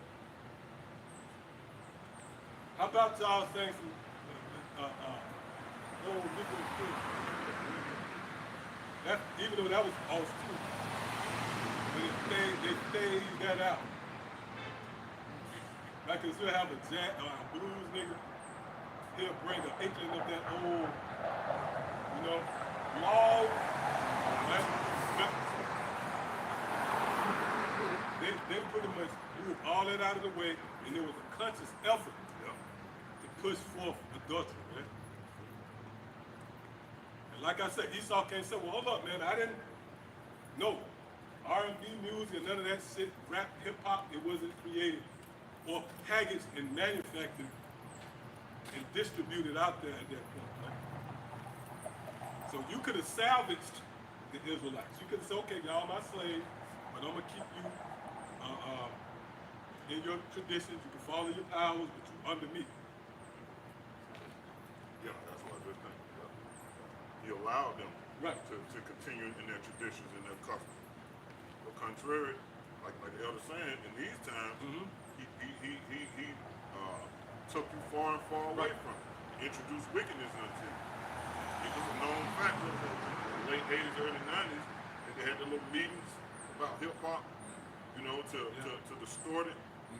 How about y'all saying some, old nigga too? That, even though that was off too. But they stayed that out. Like, cause you'll have a blues nigga, he'll bring an inkling of that old, you know, law, right? They pretty much moved all that out of the way, and there was a conscious effort to push forth adultery, man. And like I said, Esau can't say, well, hold up, man, I didn't know. R&B music and none of that shit, rap, hip-hop, it wasn't created or packaged and manufactured and distributed out there at that point. Right? So you could have salvaged the Israelites. You could have said, okay, y'all my slaves, but I'm going to keep you in your traditions. You can follow your powers, but you under me. Yeah, that's what I just think. Yeah. He allowed them Right. to continue in their traditions and their customs. But contrary, like the elder saying, in these times, he took you far and far away from it. He introduced wickedness into you. It was a known fact in the late 80s, early 90s, that they had the little meetings about hip hop, you know, to distort it,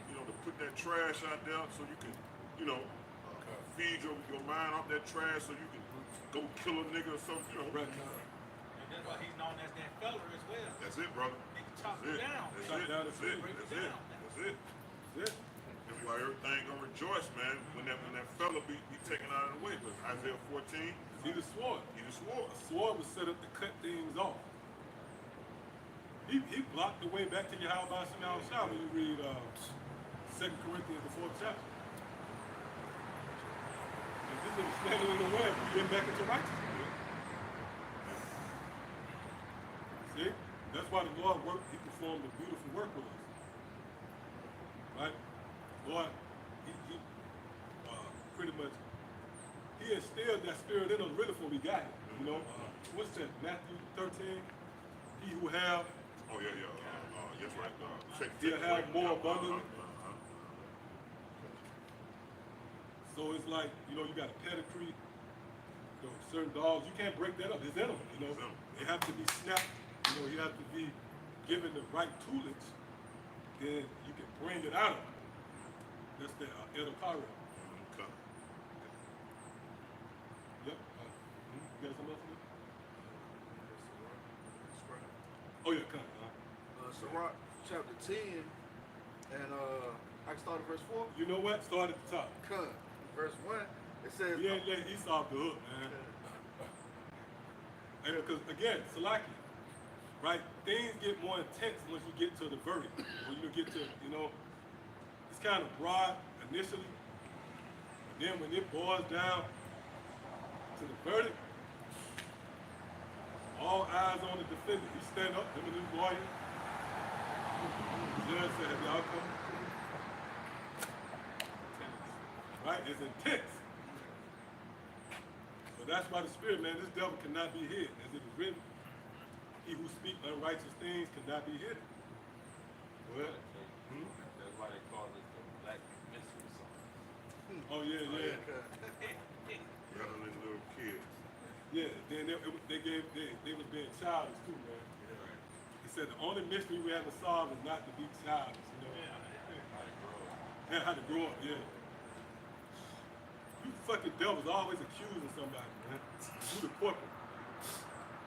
you know, to put that trash out there so you can, you know, feed your mind off that trash so you can go kill a nigga or something, you know. Right. And that's why he's known as that fella as well. That's it, brother. He can chop That's it it. down. That's Chop it. down That's the it. break it That's it. down. That's it. That's it. That's why everything gonna rejoice, man, when that fella be taken out of the way. But Isaiah 14, He the sword. he just swore. A sword was set up to cut things off. He blocked the way back to Yahawah Sham when you read 2 Corinthians, the 4th chapter. And this nigga standing in the way, getting back into righteousness. See? That's why the Lord worked, he performed a beautiful work with us. Right? Lord, he pretty much, he instilled that spirit in us really before we got it. You know, what's that, Matthew 13? He who have, Oh yeah. Yes, right. he'll have more abundantly. So it's like, you know, you got a pedigree, you know, certain dogs, you can't break that up. It's in them, you know. They have to be snapped, you know, you have to be given the right toolage, then you can bring it out of them. That's the edukara. Okay. had something else to do? Oh yeah, come on. Sirach chapter 10, and I can start at verse 4. You know what? Start at the top. Come, verse 1, it says, We ain't let Esau off the hook, man. And because again, Salaki, right? Things get more intense once you get to the verdict. When you get to, it's kind of broad initially, and then when it boils down to the verdict, all eyes on the defendant. He stand up, him and his lawyer. The judge said, have y'all come? Right? It's intense. So that's why the Spirit, man, this devil cannot be hid. As it is written, he who speaks unrighteous things cannot be hidden. Well, That's why they call it the Black Mystery Song. oh yeah. Rather than little kids. Yeah, then they was being childish too, man. He said the only mystery we have to solve is not to be childish, And how to grow up, yeah. You fucking devils always accusing somebody, man. You the corporate.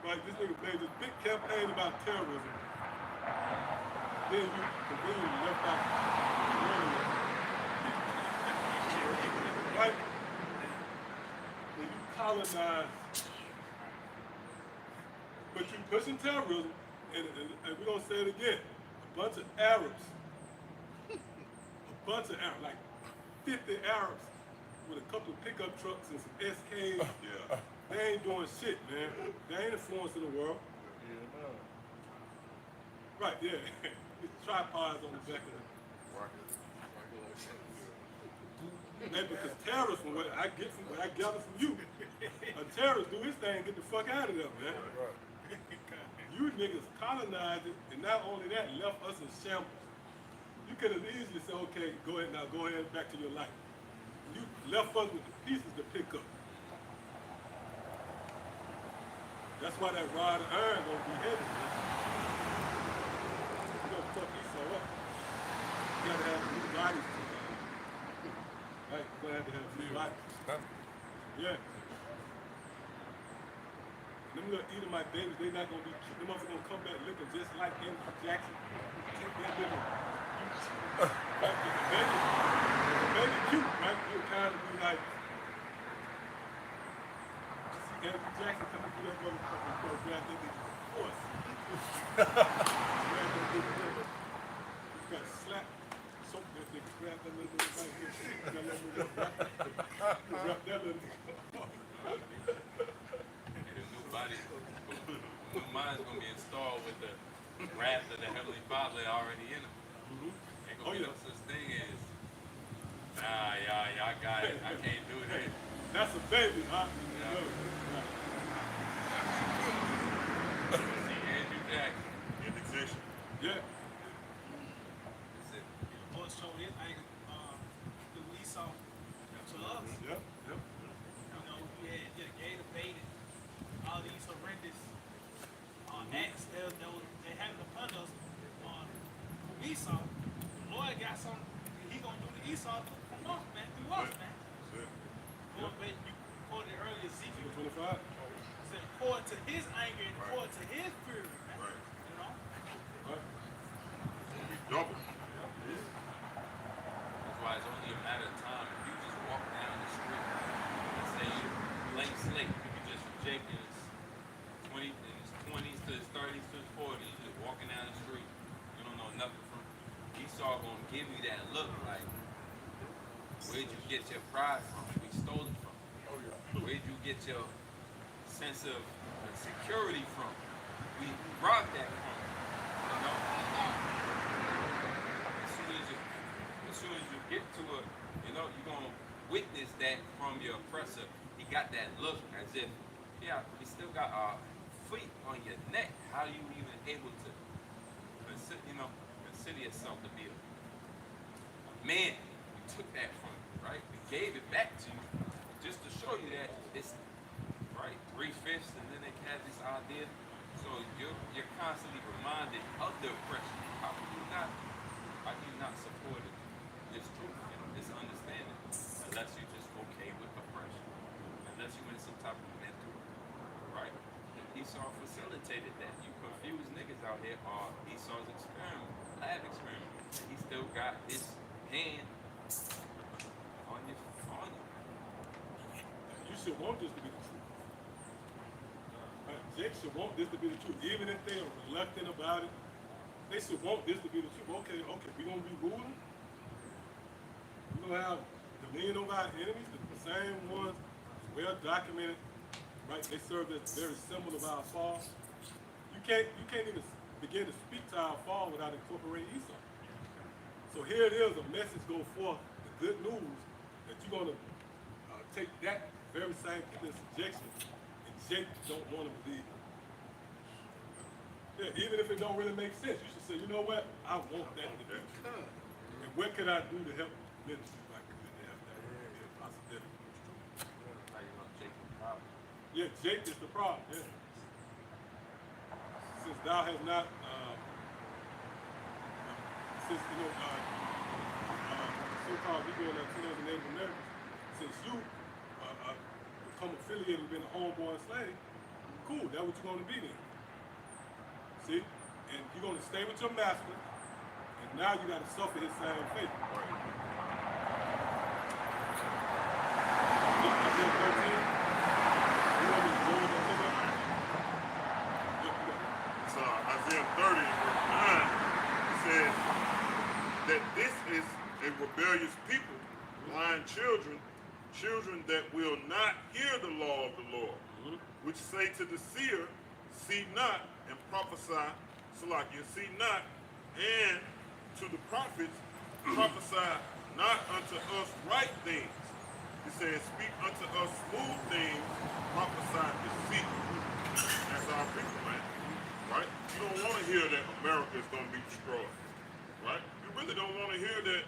Right, this nigga made this big campaign about terrorism. Then you conveniently left out right? When you colonize, but you pushing terrorism, and we're gonna say it again, a bunch of Arabs, like 50 Arabs with a couple of pickup trucks and some SKs. Yeah. They ain't doing shit, man. They ain't influencing the world. Yeah, no. Right, yeah. Tripods on the back of it. Man, because terrorists, from what I gather from you, a terrorist do his thing, get the fuck out of there, man. You niggas colonized it, and not only that, left us in shambles. You could have easily said, okay, go ahead back to your life. You left us with the pieces to pick up. That's why that rod of iron gonna be heavy, man. You gonna fuck Esau up. You gotta have new bodies to right? You're gonna have to have new bodies. Yeah. Them little Edomite babies, they not gonna be cute. Them motherfuckers gonna come back looking just like Andrew Jackson. They're looking right? The baby cute, right? You'll kind of be like, see Andrew Jackson coming through that motherfucker, go grab that nigga horse. He's got to slap, soak that nigga, grab that little nigga right here. Grab that little nigga, grab that little nigga. New mind's gonna be installed with the wrath of the Heavenly Father already in them. Ain't gonna be no such thing as, y'all got it. I can't do that. That's a baby, huh? Yeah. See Andrew Jackson. Indexation. Yeah. That's it. Lord showed his anger through Esau to us. Yep. You know, we had gator bait and all these horrendous acts they had upon us from Esau. The Lord got something he gonna do to Esau from us, man, through us, man. That's it. You quoted earlier Ezekiel 25. said, according to his anger and according to his fury, man. Right. You know? Right. It'll be double. That's why it's only a matter of time. If you just walk down the street and say you blank slate, you can just reject it. It's 20s to his 30s to his 40s, you just walking down the street. You don't know nothing from Esau gonna give you that look like, where'd you get your pride from? We stole it from you. Where'd you get your sense of security from? We robbed that from you. You know? As soon as you get to it, you're gonna witness that from your oppressor. He got that look as if, we still got our feet on your neck. How are you even able to consider yourself to be a man? We took that from you, right? We gave it back to you just to show you that it's right 3/5, and then they had this idea. So you're constantly reminded of the oppression. How can you not support it? This truth, this understanding, unless you're just okay with oppression, unless you're in some type of mental there are Esau's experiments, lab experiments. He still got his hand on you. You should want this to be the truth. Jake should want this to be the truth. Even if they are reluctant about it, they should want this to be the truth. Okay, we're going to be ruling. We're going to have dominion over our enemies, the same ones, well documented, right? They serve as very symbol of our fall. You can't even begin to speak to our fall without incorporating Esau. So here it is, a message go forth, the good news, that you're going to take that very same thing in subjection, and Jake don't want to believe it. Yeah, even if it don't really make sense, you should say, you know what, I want that to be. And what can I do to help ministry if I could have that be a possibility? Like, you know, Jake the problem. Yeah, Jake is the problem, yeah. Since thou has not, since, you know, so-called people in Latinos and Native Americans, since you become affiliated with being a homeboy slave, cool, that's what you're going to be then. See? And you're going to stay with your master, and now you got to suffer his same fate. So Isaiah 30, verse 9, it says that this is a rebellious people, blind children, children that will not hear the law of the Lord, which say to the seer, see not, and prophesy, Salakia, see not, and to the prophets, prophesy not unto us right things. It says, speak unto us smooth things, prophesy deceit. That's our people, man. Right? You don't want to hear that America is going to be destroyed. Right? You really don't want to hear that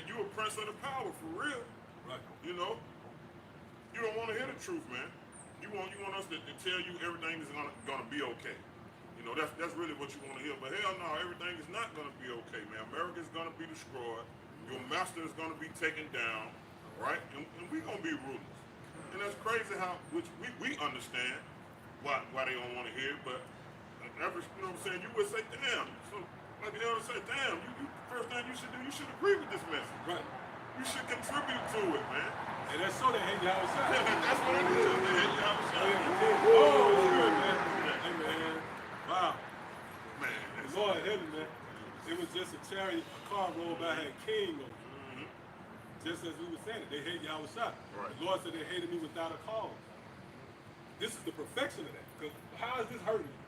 you're a prince of the power, for real. Right. You know? You don't want to hear the truth, man. You want us to tell you everything is gonna be okay. You know, that's really what you want to hear. But hell no, everything is not gonna be okay, man. America is gonna be destroyed. Your master is gonna be taken down, right? And we're gonna be rulers. And that's crazy how, which we understand why they don't want to hear it, but every, you know what I'm saying, you would say, damn. So like the elder said, damn, you first thing you should do, you should agree with this message. Right. You should contribute to it, man. And that's so they hate Yahawashi. That's what it is. They hate Yahawashi. Oh, it's good, man. Hey, man. Wow. Man, The that's Lord heaven, man. It was just a chariot, a car rolled by, had king on it. Just as we were saying it, they hate Yahawashi. Right. The Lord said they hated me without a cause. This is the perfection of that. Because how is this hurting you?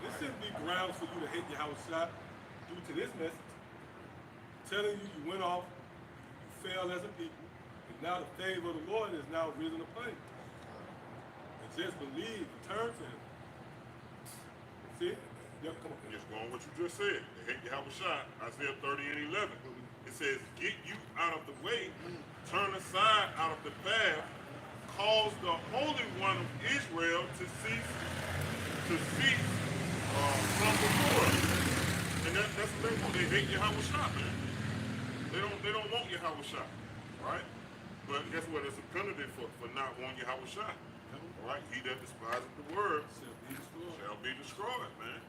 This shouldn't be grounds for you to hate Yahawashi due to this message. Telling you you went off, you failed as a people, and now the favor of the Lord is now risen upon you. And just believe, turn to him. See? Yep, come on. just going what you just said. They hate Yahawashi. Isaiah 30 and 11. It says, get you out of the way, turn aside out of the path, cause the Holy One of Israel to cease from before us. And that's what they want. They hate Yahawashi, man. They don't want Yahawashi, right? But guess what? It's a penalty for not wanting Yahawashi. All right? He that despises the word shall be destroyed, man.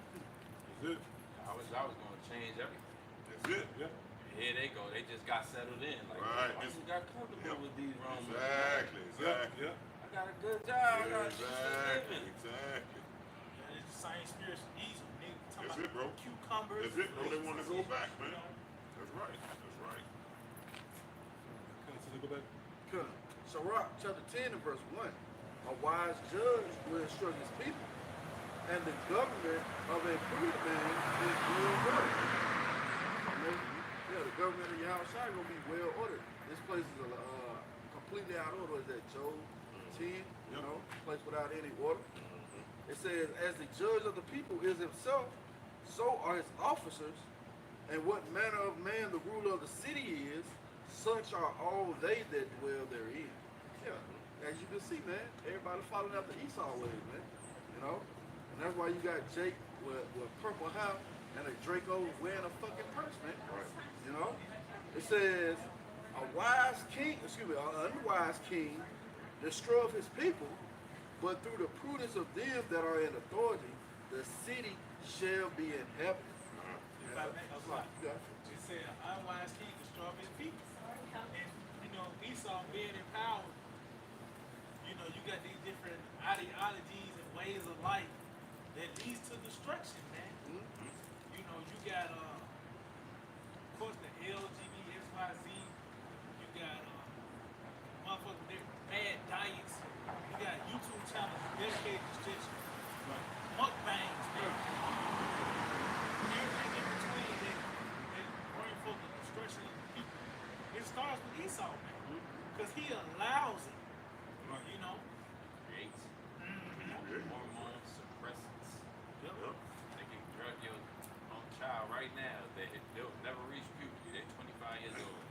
That's it. I was going to change everything. That's it. Yeah. And here they go. They just got settled in. Like, Right. I just got comfortable with these Romans. Exactly. Yeah. I got a good job. I got a decent living. Exactly. Yeah, it's the same spirit as diesel, nigga. Talking That's about it, bro. cucumbers. That's it, bro. They want to go back, man. That's right. That's right. Constantly go back. Come. Sirach chapter 10 and verse 1. A wise judge will instruct his people, and the government of a prudent man is well ordered. Yeah, the government of Yahawashi will be well ordered. This place is completely out of order. Is that Job 10? You know, place without any order. It says, as the judge of the people is himself, so are his officers, and what manner of man the ruler of the city is, such are all they that dwell therein. Yeah, as you can see, man, everybody following after Esau ways, man. You know, and that's why you got Jake with purple hair and a Draco wearing a fucking purse, man. Right. You know, it says an unwise king destroyeth his people, But through the prudence of them that are in authority, the city shall be inhabited. If I may, I'm sorry. It said, an unwise king destroys his people. And, you know, Esau being in power, you know, you got these different ideologies and ways of life that leads to destruction, man. You know, you got, of course, the LGBTXYZ. You got, motherfucking bad diets. You got YouTube channels dedicated to just mukbangs, man. Everything in between that bring forth the destruction of the people. It starts with Esau, man. Because he allows it. You know? Creates hormone suppressants. Yep. They can drug your own child right now. They'll never reach puberty. They're 25 years old.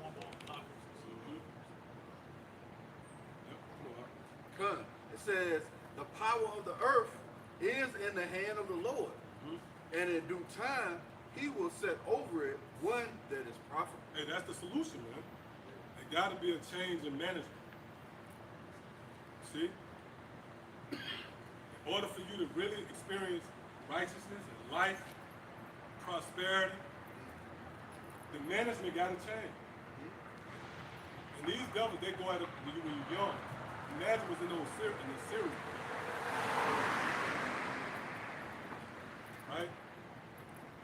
Hormone blockers. Come. It says, the power of the earth is in the hand of the Lord. And in due time, he will set over it one that is profitable. Hey, that's the solution, man. There got to be a change in management. See? In order for you to really experience righteousness and life, prosperity, the management got to change. And these devils, they go at it when you're young. Imagine what's in the series. Right?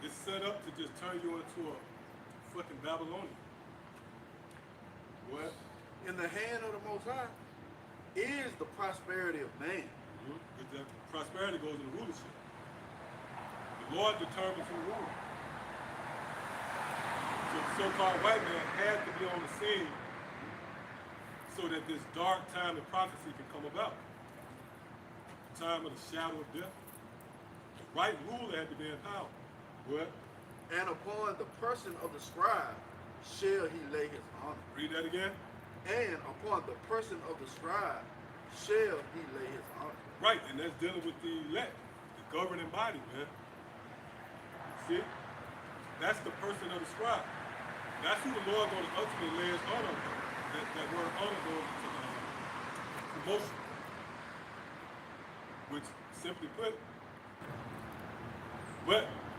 It's set up to just turn you into a fucking Babylonian. What? In the hand of the Most High is the prosperity of man. But the prosperity goes in rulership. The Lord determines who rules. So the so-called white man had to be on the scene so that this dark time of prophecy can come about. The time of the shadow of death. The right ruler had to be in power. What? And upon the person of the scribe shall he lay his honor. Read that again. And upon the person of the scribe shall he lay his honor. Right, and that's dealing with the elect, the governing body, man. See? That's the person of the scribe. That's who the Lord going to ultimately lay his honor on. That word honor goes to promotion. Which, simply put,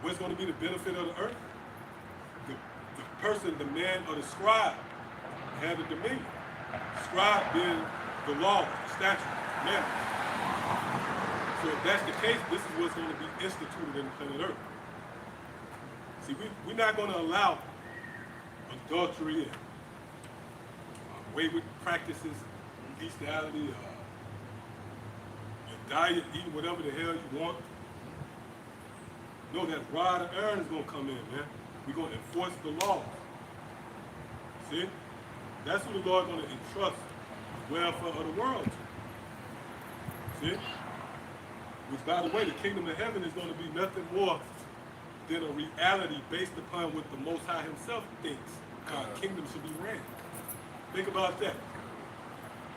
what's going to be the benefit of the earth? The person, the man, or the scribe had the dominion. Scribe being the law, the statute, man. So if that's the case, this is what's going to be instituted in the planet Earth. See, we're not going to allow adultery and wayward practices, bestiality, your diet, eating whatever the hell you want. No, that rod of iron is going to come in, man. We're going to enforce the law. See? That's who the Lord is going to entrust the welfare of the world to. See? Which, by the way, the kingdom of heaven is going to be nothing more than a reality based upon what the Most High himself thinks how a kingdom should be ran. Think about that.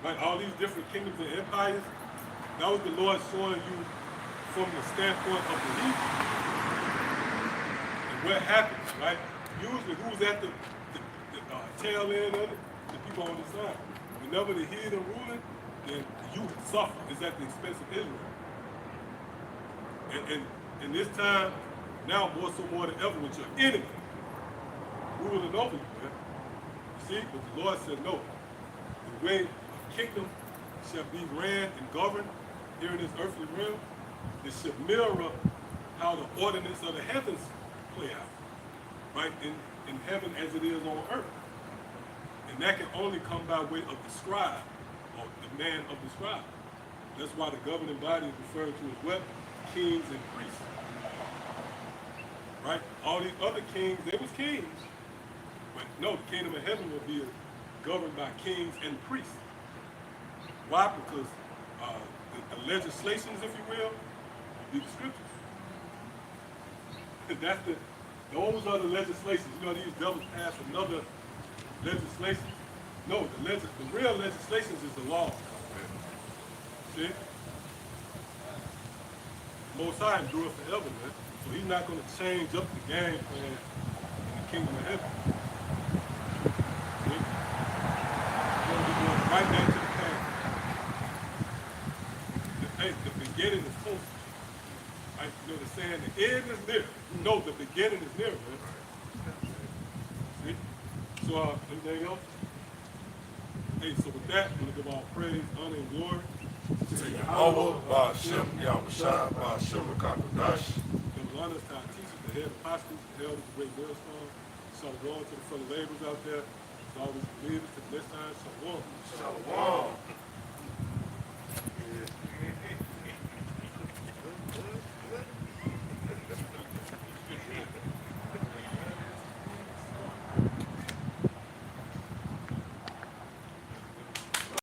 Right? All these different kingdoms and empires, that was the Lord showing you from the standpoint of belief. And what happens, right? Usually who's at the tail end of it? The people on the side. Whenever the heathen ruling, then you suffer. It's at the expense of Israel. And in this time, now more than ever, with your enemy ruling over you, man. See, but the Lord said, no. The way of kingdom shall be ran and governed here in this earthly realm, it should mirror how the ordinance of the heavens play out, right? In heaven as it is on earth. And that can only come by way of the scribe, or the man of the scribe. That's why the governing body is referred to as what? Kings and priests. Right? All these other kings, they was kings. But no, the kingdom of heaven will be governed by kings and priests. Why? Because the legislations, if you will be the scriptures. That's those are the legislations. You know, these devils pass another legislation. No, the real legislations is the law. See? Most High endure forever, man. So he's not going to change up the game plan in the kingdom of heaven. See? He's going to be going right back to the past. You know, the saying, the end is near. No, the beginning is near, man. See? So, anything else? Hey, so with that, we're going to give all praise, honor, and glory to Yahawah, Sham, Yahawashi, Sham, Qadash. and we'll honor us to our teachers, the head apostles, the elders, the great millstone. Shalom to the fellow laborers out there. As always, believers to the next time. Shalom. Shalom. Yeah.